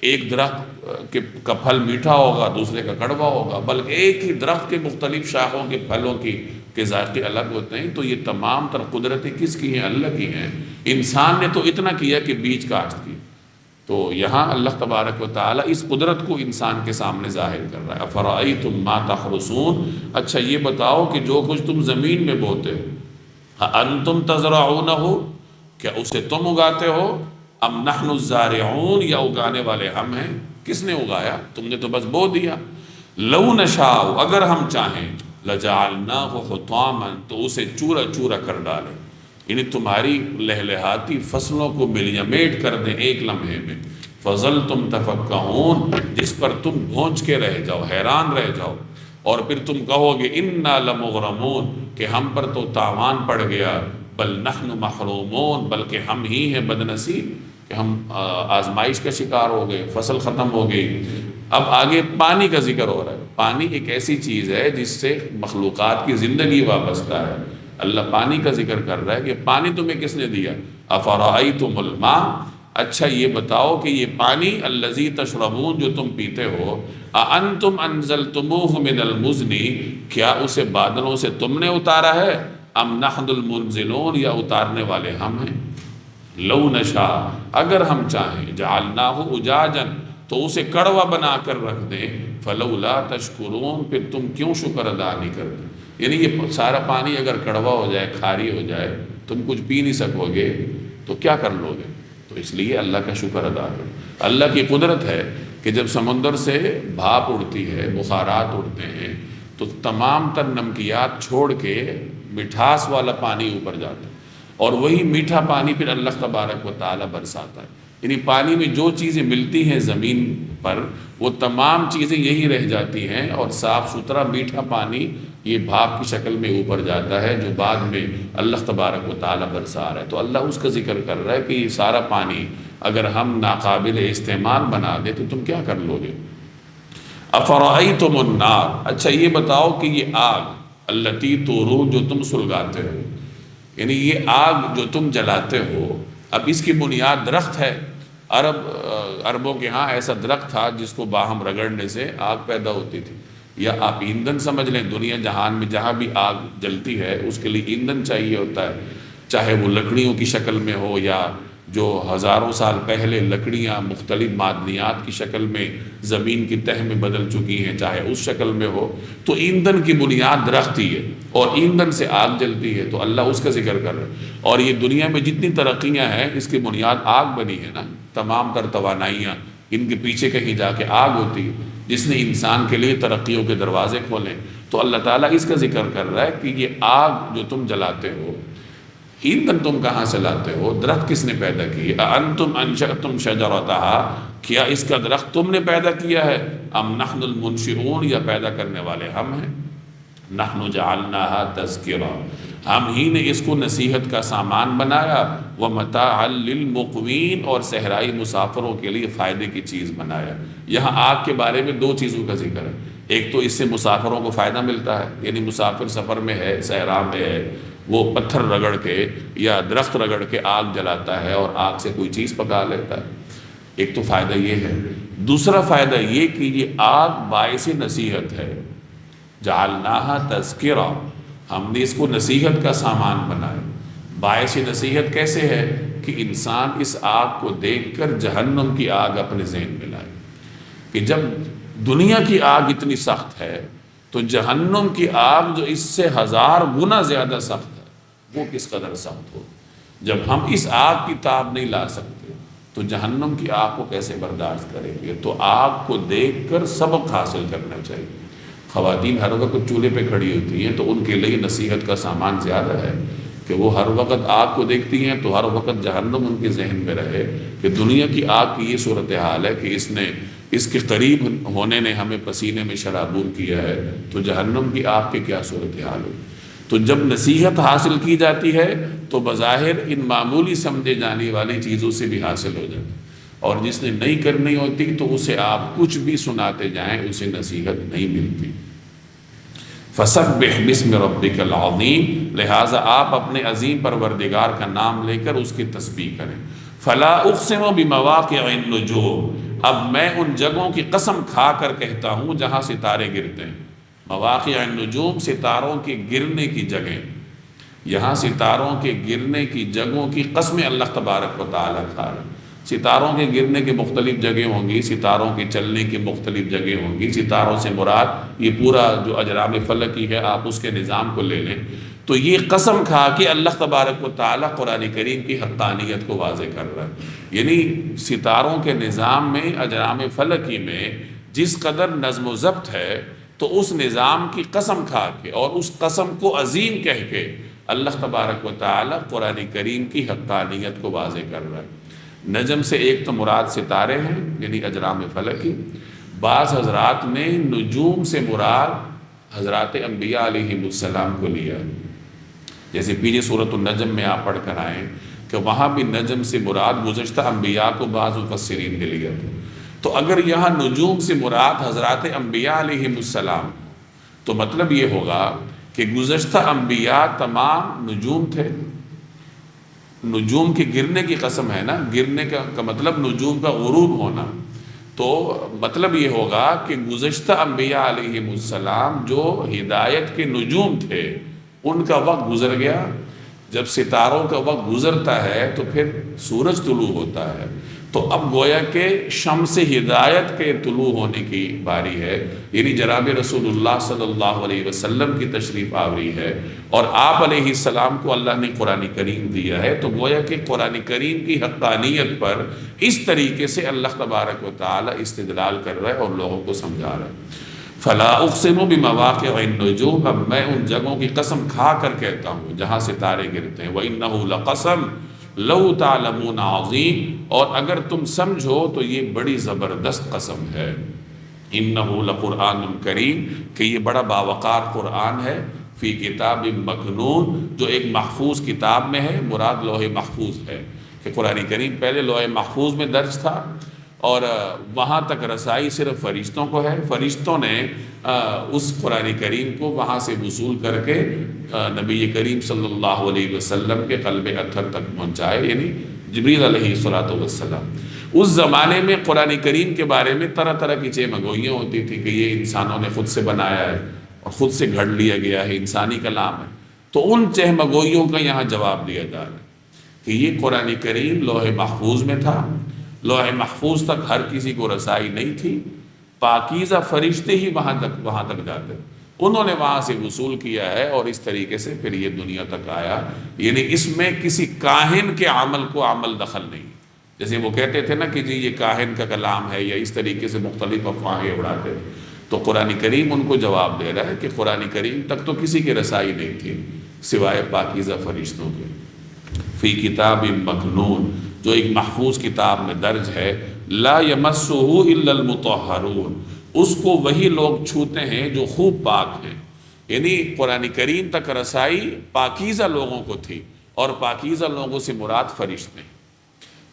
ایک درخت کا پھل میٹھا ہوگا، دوسرے کا کڑوا ہوگا، بلکہ ایک ہی درخت کے مختلف شاخوں کے پھلوں کے ذائقے الگ ہوتے ہیں۔ تو یہ تمام تر قدرتیں کس کی ہیں؟ اللہ کی ہیں۔ انسان نے تو اتنا کیا کہ بیج کاشت کی، تو یہاں اللہ تبارک و تعالیٰ اس قدرت کو انسان کے سامنے ظاہر کر رہا ہے۔ افرأیتم ما تحرثون، اچھا یہ بتاؤ کہ جو کچھ تم زمین میں بوتے ہو، انتم تزرعونہ، کیا اسے تم اگاتے ہو؟ ام نحن الزارعون، یا اگانے والے ہم ہیں؟ کس نے اگایا؟ تم نے تو بس بو دیا۔ لو نشاء، اگر ہم چاہیں، لجعلناہ حطاما، تو اسے چورا چورا کر ڈالیں، یعنی تمہاری لہلہاتی فصلوں کو ملیمیٹ کر دیں ایک لمحے میں۔ فظلتم تفکہون، جس پر تم بھونج کے رہ جاؤ، حیران رہ جاؤ، اور پھر تم کہو گے انا لمغرمون، کہ ہم پر تو تاوان پڑ گیا، بل نحن محرومون، بلکہ ہم ہی ہیں بد نصیب کہ ہم آزمائش کا شکار ہو گئے، فصل ختم ہو گئی۔ اب آگے پانی کا ذکر ہو رہا ہے۔ پانی ایک ایسی چیز ہے جس سے مخلوقات کی زندگی وابستہ ہے۔ اللہ پانی کا ذکر کر رہا ہے کہ پانی تمہیں کس نے دیا؟ افرأیتم الماء، اچھا یہ بتاؤ کہ یہ پانی الذی تشربون، جو تم پیتے ہو، اانتم انزلتموہ من المزن، کیا اسے بادلوں سے تم نے اتارا ہے؟ ام نحن المنزلون، یا اتارنے والے ہم ہیں؟ لو نشاء، اگر ہم چاہیں، جعلناہ اجاجا، تو اسے کڑوا بنا کر رکھ دیں، فلولا تشکرون، پھر تم کیوں شکر ادا نہیں کرتے؟ یعنی یہ سارا پانی اگر کڑوا ہو جائے، کھاری ہو جائے، تم کچھ پی نہیں سکو گے تو کیا کر لو گے؟ تو اس لیے اللہ کا شکر ادا کرو۔ اللہ کی قدرت ہے کہ جب سمندر سے بھاپ اڑتی ہے، بخارات اڑتے ہیں، تو تمام تر نمکیات چھوڑ کے مٹھاس والا پانی اوپر جاتا ہے، اور وہی میٹھا پانی پھر اللہ تبارک و تعالیٰ برساتا ہے۔ یعنی پانی میں جو چیزیں ملتی ہیں زمین پر، وہ تمام چیزیں یہی رہ جاتی ہیں، اور صاف ستھرا میٹھا پانی یہ بھاپ کی شکل میں اوپر جاتا ہے، جو بعد میں اللہ تبارک و تعالیٰ برسا رہا ہے۔ تو اللہ اس کا ذکر کر رہا ہے کہ یہ سارا پانی اگر ہم ناقابل استعمال بنا دیں تو تم کیا کر لو گے؟ افرأیتم النار، اچھا یہ بتاؤ کہ یہ آگ التی تورون، جو تم سلگاتے ہو، یعنی یہ آگ جو تم جلاتے ہو، اب اس کی بنیاد درخت ہے۔ عربوں کے ہاں ایسا درخت تھا جس کو باہم رگڑنے سے آگ پیدا ہوتی تھی، یا آپ ایندھن سمجھ لیں، دنیا جہان میں جہاں بھی آگ جلتی ہے اس کے لیے ایندھن چاہیے ہوتا ہے، چاہے وہ لکڑیوں کی شکل میں ہو، یا جو ہزاروں سال پہلے لکڑیاں مختلف معدنیات کی شکل میں زمین کی تہ میں بدل چکی ہیں، چاہے اس شکل میں ہو، تو ایندھن کی بنیاد درخت ہی ہے، اور ایندھن سے آگ جلتی ہے۔ تو اللہ اس کا ذکر کر رہا ہے، اور یہ دنیا میں جتنی ترقیاں ہیں اس کی بنیاد آگ بنی ہے نا، تمام تر توانائیاں، ان کے پیچھے کہیں جا کے آگ ہوتی ہے جس نے انسان کے لیے ترقیوں کے دروازے کھولے۔ تو اللہ تعالیٰ اس کا ذکر کر رہا ہے کہ یہ آگ جو تم جلاتے ہو، ایندھن تم کہاں سے لاتے ہو؟ درخت کس نے پیدا کی؟ انتم انشأتم شجرتہا، کیا اس کا درخت تم نے پیدا کیا ہے؟ ام نحن المنشئون، یا پیدا کرنے والے ہم ہیں؟ نحن جعلناہا تذکرہ، ہم ہی نے اس کو نصیحت کا سامان بنایا، ومتاعا للمقوین، اور صحرائی مسافروں کے لیے فائدے کی چیز بنایا۔ یہاں آگ کے بارے میں دو چیزوں کا ذکر ہے، ایک تو اس سے مسافروں کو فائدہ ملتا ہے، یعنی مسافر سفر میں ہے، صحرا میں ہے، وہ پتھر رگڑ کے یا درخت رگڑ کے آگ جلاتا ہے اور آگ سے کوئی چیز پکا لیتا ہے، ایک تو فائدہ یہ ہے۔ دوسرا فائدہ یہ کہ یہ آگ باعث نصیحت ہے، جعلناہا تذکرہ، ہم نے اس کو نصیحت کا سامان بنایا۔ باعث نصیحت کیسے ہے؟ کہ انسان اس آگ کو دیکھ کر جہنم کی آگ اپنے ذہن میں لائے، کہ جب دنیا کی آگ اتنی سخت ہے تو جہنم کی آگ جو اس سے 1000 گنا زیادہ سخت ہے، وہ کس قدر سخت ہو۔ جب ہم اس آگ کی تاب نہیں لا سکتے تو جہنم کی آگ کو کیسے برداشت کریں گے؟ تو آگ کو دیکھ کر سبق حاصل کرنا چاہیے۔ خواتین ہر وقت چولہے پہ کھڑی ہوتی ہیں تو ان کے لیے نصیحت کا سامان زیادہ ہے کہ وہ ہر وقت آگ کو دیکھتی ہیں تو ہر وقت جہنم ان کے ذہن میں رہے کہ دنیا کی آگ کی یہ صورتحال ہے کہ اس کے قریب ہونے نے ہمیں پسینے میں شرابور کیا ہے، تو جہنم کی آگ کے کیا صورتحال ہو۔ تو جب نصیحت حاصل کی جاتی ہے تو بظاہر ان معمولی سمجھے جانے والی چیزوں سے بھی حاصل ہو جاتی ہے، اور جس نے نہیں کرنی ہوتی تو اسے آپ کچھ بھی سناتے جائیں اسے نصیحت نہیں ملتی۔ فَسَبِّحْ بِاسْمِ رَبِّكَ الْعَظِيمِ، لہٰذا آپ اپنے عظیم پروردگار کا نام لے کر اس کی تسبیح کریں۔ فَلَا أُقْسِمُ بِمَوَاقِعِ النُّجُومِ، اب میں ان جگہوں کی قسم کھا کر کہتا ہوں جہاں ستارے گرتے ہیں۔ مواقع النجوم، ستاروں کے گرنے کی جگہیں، یہاں ستاروں کے گرنے کی جگہوں کی قسمیں اللہ تبارک و تعالیٰ کھا رہا ہے۔ ستاروں کے گرنے کی مختلف جگہیں ہوں گی، ستاروں کے چلنے کی مختلف جگہیں ہوں گی۔ ستاروں سے مراد یہ پورا جو اجرام فلکی ہے، آپ اس کے نظام کو لے لیں تو یہ قسم کھا کے اللہ تبارک و تعالیٰ قرآن کریم کی حقانیت کو واضح کر رہا ہے۔ یعنی ستاروں کے نظام میں، اجرام فلکی میں جس قدر نظم و ضبط ہے، تو اس نظام کی قسم کھا کے اور اس قسم کو عظیم کہہ کے اللہ تبارک و تعالیٰ قرآن کریم کی حقانیت کو واضح کر رہا ہے۔ نجم سے ایک تو مراد ستارے ہیں یعنی اجرام فلکی، بعض حضرات نے نجوم سے مراد حضرات انبیاء علیہ السلام کو لیا ہے، جیسے پیچھے سورۃ النجم میں آپ پڑھ کر آئیں کہ وہاں بھی نجم سے مراد گزشتہ انبیاء کو بعض مفسرین نے لیا تھا۔ تو اگر یہاں نجوم سے مراد حضرات انبیاء علیہ السلام، تو مطلب یہ ہوگا کہ گزشتہ انبیاء تمام نجوم تھے۔ نجوم کے گرنے کی قسم ہے نا، گرنے کا مطلب نجوم کا غروب ہونا، تو مطلب یہ ہوگا کہ گزشتہ انبیاء علیہ السلام جو ہدایت کے نجوم تھے ان کا وقت گزر گیا۔ جب ستاروں کا وقت گزرتا ہے تو پھر سورج طلوع ہوتا ہے، تو اب گویا کہ شمس ہدایت کے طلوع ہونے کی باری ہے، یعنی جناب رسول اللہ صلی اللہ علیہ وسلم کی تشریف آوری ہے، اور آپ علیہ السلام کو اللہ نے قرآن کریم دیا ہے، تو گویا کہ قرآن کریم کی حقانیت پر اس طریقے سے اللہ تبارک و تعالی استدلال کر رہا ہے اور لوگوں کو سمجھا رہا ہے۔ فَلَا أُقْسِمُ بِمَوَاقِعِ النُّجُومِ، اب میں ان جگہوں کی قسم کھا کر کہتا ہوں جہاں ستارے گرتے ہیں۔ وَإِنَّهُ لَقَسَمٌ لَوْ تَعْلَمُونَ عَظِيمٌ، اور اگر تم سمجھو تو یہ بڑی زبردست قسم ہے۔ إِنَّهُ لَقُرْآنٌ كَرِيمٌ، کہ یہ بڑا باوقار قرآن ہے، فی کتاب مکنون، جو ایک محفوظ کتاب میں ہے، مراد لوح محفوظ ہے کہ قرآن کریم پہلے لوح محفوظ میں درج تھا اور وہاں تک رسائی صرف فرشتوں کو ہے۔ فرشتوں نے اس قرآن کریم کو وہاں سے وصول کر کے نبی کریم صلی اللہ علیہ وسلم کے قلب اطہر تک پہنچائے، یعنی جبریل علیہ السلام۔ اس زمانے میں قرآن کریم کے بارے میں طرح طرح کی چہمگوئیاں ہوتی تھی کہ یہ انسانوں نے خود سے بنایا ہے اور خود سے گھڑ لیا گیا ہے، انسانی کلام ہے۔ تو ان چہمگوئیوں کا یہاں جواب دیا جا رہا ہے کہ یہ قرآن کریم لوح محفوظ میں تھا، لوح محفوظ تک ہر کسی کو رسائی نہیں تھی، پاکیزہ فرشتے ہی وہاں تک جاتے، انہوں نے وہاں سے وصول کیا ہے اور اس طریقے سے پھر یہ دنیا تک آیا۔ یعنی اس میں کسی کاہن کے عمل کو عمل دخل نہیں، جیسے وہ کہتے تھے نا کہ جی یہ کاہن کا کلام ہے، یا اس طریقے سے مختلف افواہیں اڑاتے، تو قرآن کریم ان کو جواب دے رہا ہے کہ قرآن کریم تک تو کسی کی رسائی نہیں تھی سوائے پاکیزہ فرشتوں کے۔ فی کتاب مکنون، جو ایک محفوظ کتاب میں درج ہے، لا یمسہ الا المطہرون، اس کو وہی لوگ چھوتے ہیں جو خوب پاک ہیں۔ یعنی قرآن کریم تک رسائی پاکیزہ لوگوں کو تھی، اور پاکیزہ لوگوں سے مراد فرشتے ہیں۔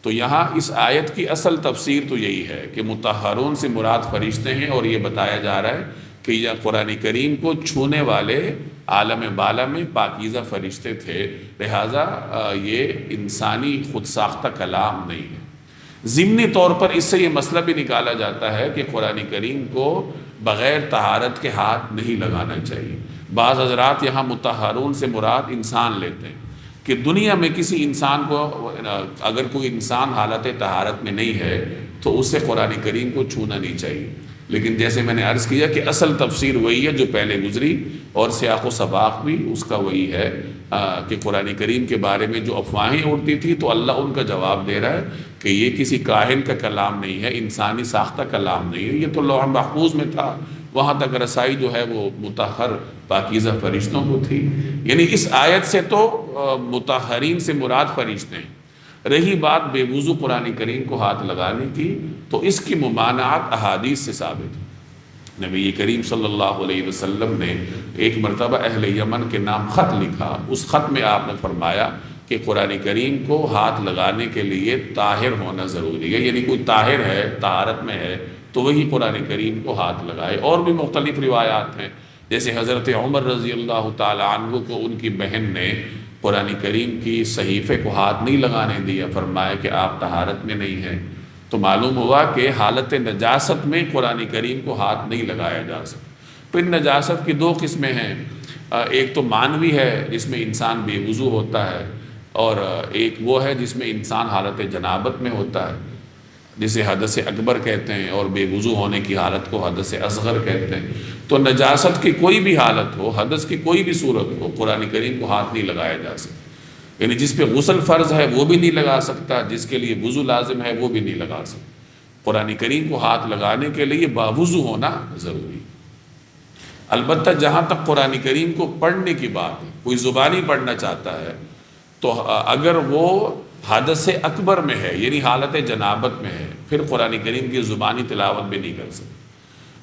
تو یہاں اس آیت کی اصل تفسیر تو یہی ہے کہ مطہرون سے مراد فرشتے ہیں، اور یہ بتایا جا رہا ہے کہ یہ قرآن کریم کو چھونے والے عالم بالا میں پاکیزہ فرشتے تھے، لہٰذا یہ انسانی خود ساختہ کلام نہیں ہے۔ ضمنی طور پر اس سے یہ مسئلہ بھی نکالا جاتا ہے کہ قرآن کریم کو بغیر طہارت کے ہاتھ نہیں لگانا چاہیے۔ بعض حضرات یہاں مطہرون سے مراد انسان لیتے ہیں کہ دنیا میں کسی انسان کو، اگر کوئی انسان حالت طہارت میں نہیں ہے تو اسے قرآن کریم کو چھونا نہیں چاہیے، لیکن جیسے میں نے عرض کیا کہ اصل تفسیر وہی ہے جو پہلے گزری اور سیاق و سباق بھی اس کا وہی ہے کہ قرآن کریم کے بارے میں جو افواہیں اڑتی تھی تو اللہ ان کا جواب دے رہا ہے کہ یہ کسی کاہن کا کلام نہیں ہے، انسانی ساختہ کلام نہیں ہے، یہ تو لوح محفوظ میں تھا، وہاں تک رسائی جو ہے وہ مطہر پاکیزہ فرشتوں کو تھی۔ یعنی اس آیت سے تو مطہرین سے مراد فرشتے ہیں۔ رہی بات بے وضو قرآن کریم کو ہاتھ لگانے کی، تو اس کی ممانعت احادیث سے ثابت ہے۔ نبی کریم صلی اللہ علیہ وسلم نے ایک مرتبہ اہل یمن کے نام خط لکھا، اس خط میں آپ نے فرمایا کہ قرآن کریم کو ہاتھ لگانے کے لیے طاہر ہونا ضروری ہے، یعنی کوئی طاہر ہے، طہارت میں ہے تو وہی قرآن کریم کو ہاتھ لگائے۔ اور بھی مختلف روایات ہیں، جیسے حضرت عمر رضی اللہ تعالی عنہ کو ان کی بہن نے قرآن کریم کی صحیفے کو ہاتھ نہیں لگانے دیا، فرمایا کہ آپ طہارت میں نہیں ہیں۔ تو معلوم ہوا کہ حالت نجاست میں قرآن کریم کو ہاتھ نہیں لگایا جا سکتا۔ پھر نجاست کی دو قسمیں ہیں، ایک تو معنوی ہے جس میں انسان بے وضو ہوتا ہے، اور ایک وہ ہے جس میں انسان حالت جنابت میں ہوتا ہے، جسے حدث اکبر کہتے ہیں، اور بے وضو ہونے کی حالت کو حدث اصغر کہتے ہیں۔ تو نجاست کی کوئی بھی حالت ہو، حدث کی کوئی بھی صورت ہو، قرآن کریم کو ہاتھ نہیں لگایا جا سکتا۔ یعنی جس پہ غسل فرض ہے وہ بھی نہیں لگا سکتا، جس کے لیے وضو لازم ہے وہ بھی نہیں لگا سکتا۔ قرآن کریم کو ہاتھ لگانے کے لیے باوضو ہونا ضروری۔ البتہ جہاں تک قرآن کریم کو پڑھنے کی بات ہے، کوئی زبانی پڑھنا چاہتا ہے تو اگر وہ حدث اکبر میں ہے، یعنی حالت جنابت میں ہے، پھر قرآن کریم کی زبانی تلاوت بھی نہیں کر سکتا۔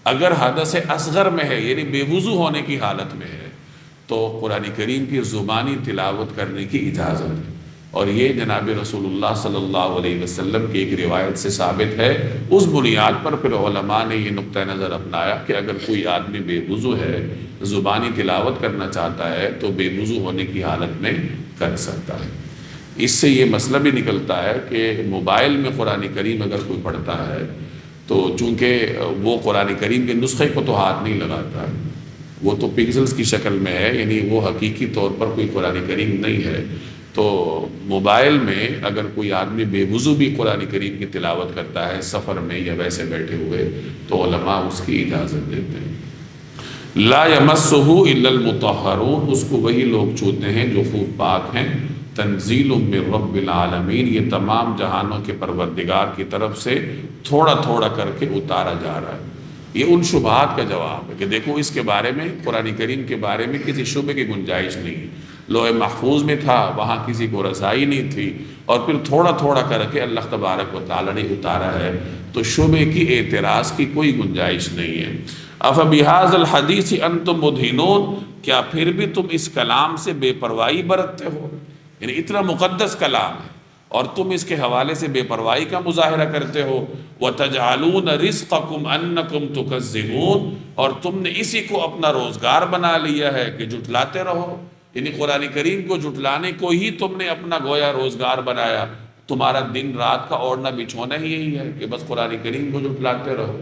اگر حدث اصغر میں ہے، یعنی بے وضو ہونے کی حالت میں ہے، تو قرآن کریم کی زبانی تلاوت کرنے کی اجازت ہے۔ اور یہ جناب رسول اللہ صلی اللہ علیہ وسلم کی ایک روایت سے ثابت ہے۔ اس بنیاد پر پھر علماء نے یہ نقطہ نظر اپنایا کہ اگر کوئی آدمی بے وضو ہے، زبانی تلاوت کرنا چاہتا ہے تو بے وضو ہونے کی حالت میں کر سکتا ہے۔ اس سے یہ مسئلہ بھی نکلتا ہے کہ موبائل میں قرآن کریم اگر کوئی پڑھتا ہے تو چونکہ وہ قرآن کریم کے نسخے کو تو ہاتھ نہیں لگاتا ہے، وہ تو پکسلز کی شکل میں ہے، یعنی وہ حقیقی طور پر کوئی قرآن کریم نہیں ہے۔ تو موبائل میں اگر کوئی آدمی بے وضو بھی قرآن کریم کی تلاوت کرتا ہے سفر میں یا ویسے بیٹھے ہوئے، تو علماء اس کی اجازت دیتے ہیں۔ لا یمسہ الا المطہرون، اس کو وہی لوگ چھوتے ہیں جو خوب پاک ہیں۔ تنزیل من رب العالمین، یہ تمام جہانوں کے پروردگار کی طرف سے تھوڑا تھوڑا کر کے اتارا جا رہا ہے۔ یہ ان شبہات کا جواب ہے کہ دیکھو اس کے بارے میں، قرآن کریم کے بارے میں کسی شبہ کی گنجائش نہیں، لوح محفوظ میں تھا، وہاں کسی کو رسائی نہیں تھی، اور پھر تھوڑا تھوڑا کر کے اللہ تبارک و تعالیٰ نے اتارا ہے، تو شبہ کی اعتراض کی کوئی گنجائش نہیں ہے۔ افبہذا الحدیث انتم مدہنون، کیا پھر بھی تم اس کلام سے بے پرواہی برتتے ہو؟ یعنی اتنا مقدس کلام ہے اور تم اس کے حوالے سے بے پرواہی کا مظاہرہ کرتے ہو۔ وَتَجْعَلُونَ رِزْقَكُمْ أَنَّكُمْ تُكَذِّبُونَ، اور تم نے اسی کو اپنا روزگار بنا لیا ہے کہ جھٹلاتے رہو۔ یعنی قرآن کریم کو جھٹلانے کو ہی تم نے اپنا گویا روزگار بنایا، تمہارا دن رات کا اوڑھنا بچھونا ہی یہی ہے کہ بس قرآن کریم کو جھٹلاتے رہو۔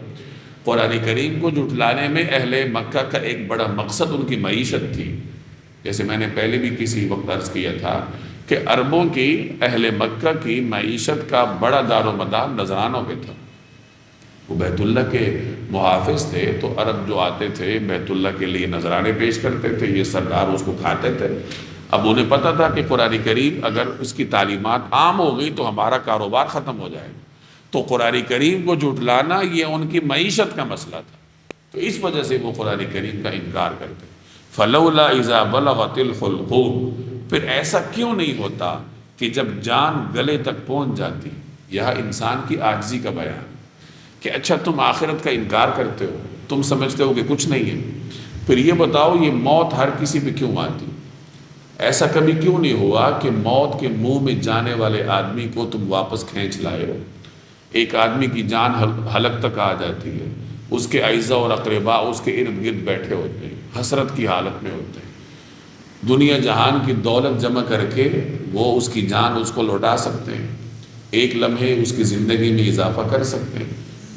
قرآن کریم کو جھٹلانے میں اہل مکہ کا ایک بڑا مقصد ان کی معیشت تھی۔ جیسے میں نے پہلے بھی کسی وقت عرض کیا تھا کہ عربوں کی، اہل مکہ کی معیشت کا بڑا دار و مدار نذرانوں پہ تھا۔ وہ بیت اللہ کے محافظ تھے، تو عرب جو آتے تھے بیت اللہ کے لیے نذرانے پیش کرتے تھے، یہ سردار اس کو کھاتے تھے۔ اب انہیں پتہ تھا کہ قرآن کریم اگر اس کی تعلیمات عام ہو گئی تو ہمارا کاروبار ختم ہو جائے گا، تو قرآن کریم کو جھٹلانا یہ ان کی معیشت کا مسئلہ تھا، تو اس وجہ سے وہ قرآن کریم کا انکار کرتے۔ فلولا اذا بلغت الحلقوم، پھر ایسا کیوں نہیں ہوتا کہ جب جان گلے تک پہنچ جاتی؟ یہاں انسان کی عاجزی کا بیان کہ اچھا تم آخرت کا انکار کرتے ہو، تم سمجھتے ہو کہ کچھ نہیں ہے، پھر یہ بتاؤ یہ موت ہر کسی پہ کیوں آتی؟ ایسا کبھی کیوں نہیں ہوا کہ موت کے منہ میں جانے والے آدمی کو تم واپس کھینچ لائے ہو؟ ایک آدمی کی جان حلق تک آ جاتی ہے، اس کے اعزاء اور اقرباء اس کے ارد گرد بیٹھے ہوتے ہیں، حسرت کی حالت میں ہوتے ہیں، دنیا جہان کی دولت جمع کر کے وہ اس کی جان اس کو لوٹا سکتے ہیں، ایک لمحے اس کی زندگی میں اضافہ کر سکتے ہیں،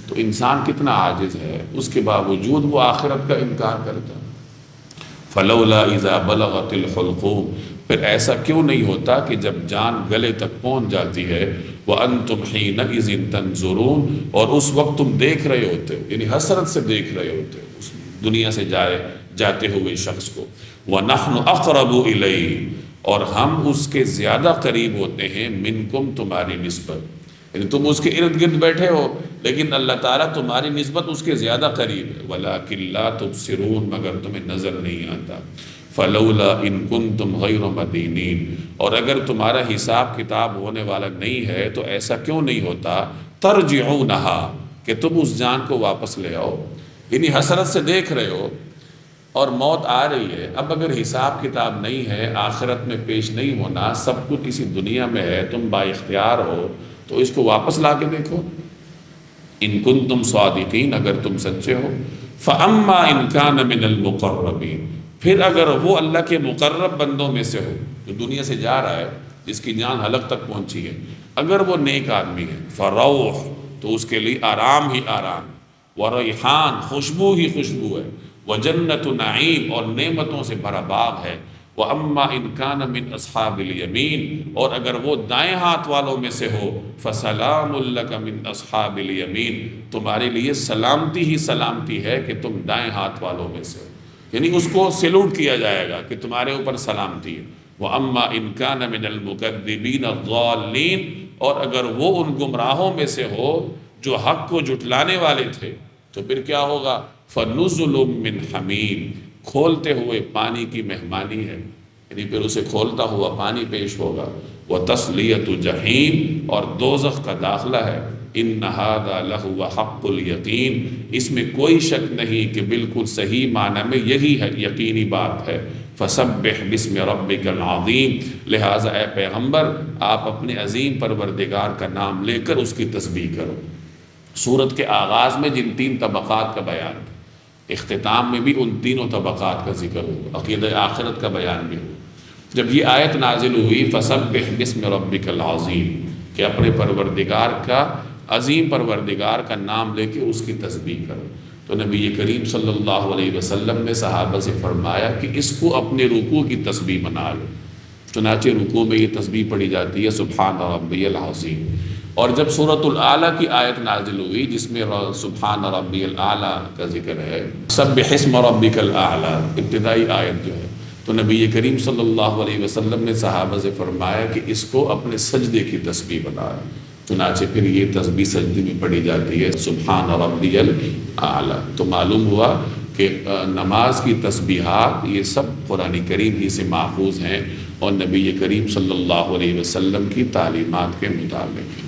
تو انسان کتنا عاجز ہے، اس کے باوجود وہ آخرت کا انکار کرتا۔ فلولا اذا بلغت الحلقوم، پھر ایسا کیوں نہیں ہوتا کہ جب جان گلے تک پہنچ جاتی ہے، وَأَنْتُمْ حِينَئِذٍ تَنْظُرُونَ، اور اس وقت تم دیکھ رہے ہوتے ہو، یعنی حسرت سے دیکھ رہے ہوتے ہو، اس دنیا سے جاتے ہوئے شخص کو۔ وَنَحْنُ أَقْرَبُ إِلَيْهِ، اور ہم اس کے زیادہ قریب ہوتے ہیں، منکم تمہاری نسبت، یعنی تم اس کے ارد گرد بیٹھے ہو لیکن اللہ تعالیٰ تمہاری نسبت اس کے زیادہ قریب ہے۔ وَلَٰكِن لَا تُبْصِرُونَ، مگر تمہیں نظر نہیں آتا۔ فَلَوْلَا إِن كُنتُمْ غَيْرَ مَدِينِينَ، اور اگر تمہارا حساب کتاب ہونے والا نہیں ہے تو ایسا کیوں نہیں ہوتا، تَرْجِعُونَهَا، کہ تم اس جان کو واپس لے آؤ، یعنی حسرت سے دیکھ رہے ہو اور موت آ رہی ہے، اب اگر حساب کتاب نہیں ہے، آخرت میں پیش نہیں ہونا، سب کچھ اسی دنیا میں ہے، تم با اختیار ہو، تو اس کو واپس لا کے دیکھو۔ ان کنتم صادقین، اگر تم سچے ہو۔ فاما ان کان من المقربین، پھر اگر وہ اللہ کے مقرب بندوں میں سے ہو، جو دنیا سے جا رہا ہے، جس کی جان حلق تک پہنچی ہے، اگر وہ نیک آدمی ہے، فروح، تو اس کے لیے آرام ہی آرام، وریحان، خوشبو ہی خوشبو ہے، وجنت نعیم، اور نعمتوں سے بھرا باغ ہے۔ وَأَمَّا إِن كَانَ مِنْ أَصْحَابِ الْيَمِينَ، اور اگر وہ دائیں ہاتھ والوں میں سے ہو، فَسَلَامٌ لَكَ مِنْ أَصْحَابِ الْيَمِينَ، تمہارے لیے سلامتی ہی سلامتی ہے کہ تم دائیں ہاتھ والوں میں سے ہو، یعنی اس کو سیلوٹ کیا جائے گا کہ تمہارے اوپر سلامتی ہے۔ وَأَمَّا إِن كَانَ مِنَ الْمُكَذِّبِينَ الضَّالِّينَ، اور اگر وہ ان گمراہوں میں سے ہو جو حق کو جھٹلانے والے تھے، تو پھر کیا ہوگا، فَنُزُلٌ مِّنْ حَمِيمٍ، کھولتے ہوئے پانی کی مہمانی ہے، یعنی پھر اسے کھولتا ہوا پانی پیش ہوگا۔ وَتَصْلِيَةُ جَحِيمٍ، اور دوزخ کا داخلہ ہے۔ إِنَّ هَذَا لَهُوَ حَقُّ الْيَقِينِ، اس میں کوئی شک نہیں کہ بالکل صحیح معنی میں یہی ہے، یقینی بات ہے۔ فَسَبِّحْ بِاسْمِ رَبِّكَ الْعَظِيمِ، لہٰذا اے پیغمبر آپ اپنے عظیم پروردگار کا نام لے کر اس کی تسبیح کرو۔ سورت کے آغاز میں جن تین طبقات کا بیان، اختتام میں بھی ان تینوں طبقات کا ذکر ہو، عقیدہ آخرت کا بیان بھی ہو۔ جب یہ آیت نازل ہوئی، فَسَبِّحْ بِاسْمِ رَبِّكَ الْعَظِيمِ، کہ اپنے پروردگار کا، عظیم پروردگار کا نام لے کے اس کی تسبیح کرو، تو نبی کریم صلی اللہ علیہ وسلم نے صحابہ سے فرمایا کہ اس کو اپنے رکوع کی تسبیح بنا لو۔ چنانچہ رکوع میں یہ تسبیح پڑھی جاتی ہے، سبحان ربی العظیم۔ اور جب سورۃ الاعلیٰ کی آیت نازل ہوئی جس میں سبحان ربی الاعلیٰ کا ذکر ہے، سبح اسم ربک الاعلیٰ، ابتدائی آیت جو ہے، تو نبی کریم صلی اللہ علیہ وسلم نے صحابہ سے فرمایا کہ اس کو اپنے سجدے کی تسبیح بنایا۔ چنانچہ پھر یہ تسبیح سجدے میں پڑھی جاتی ہے، سبحان ربی الاعلیٰ۔ تو معلوم ہوا کہ نماز کی تسبیحات یہ سب قرآن کریم ہی سے ماخوذ ہیں اور نبی کریم صلی اللہ علیہ وسلم کی تعلیمات کے مطابق ہیں۔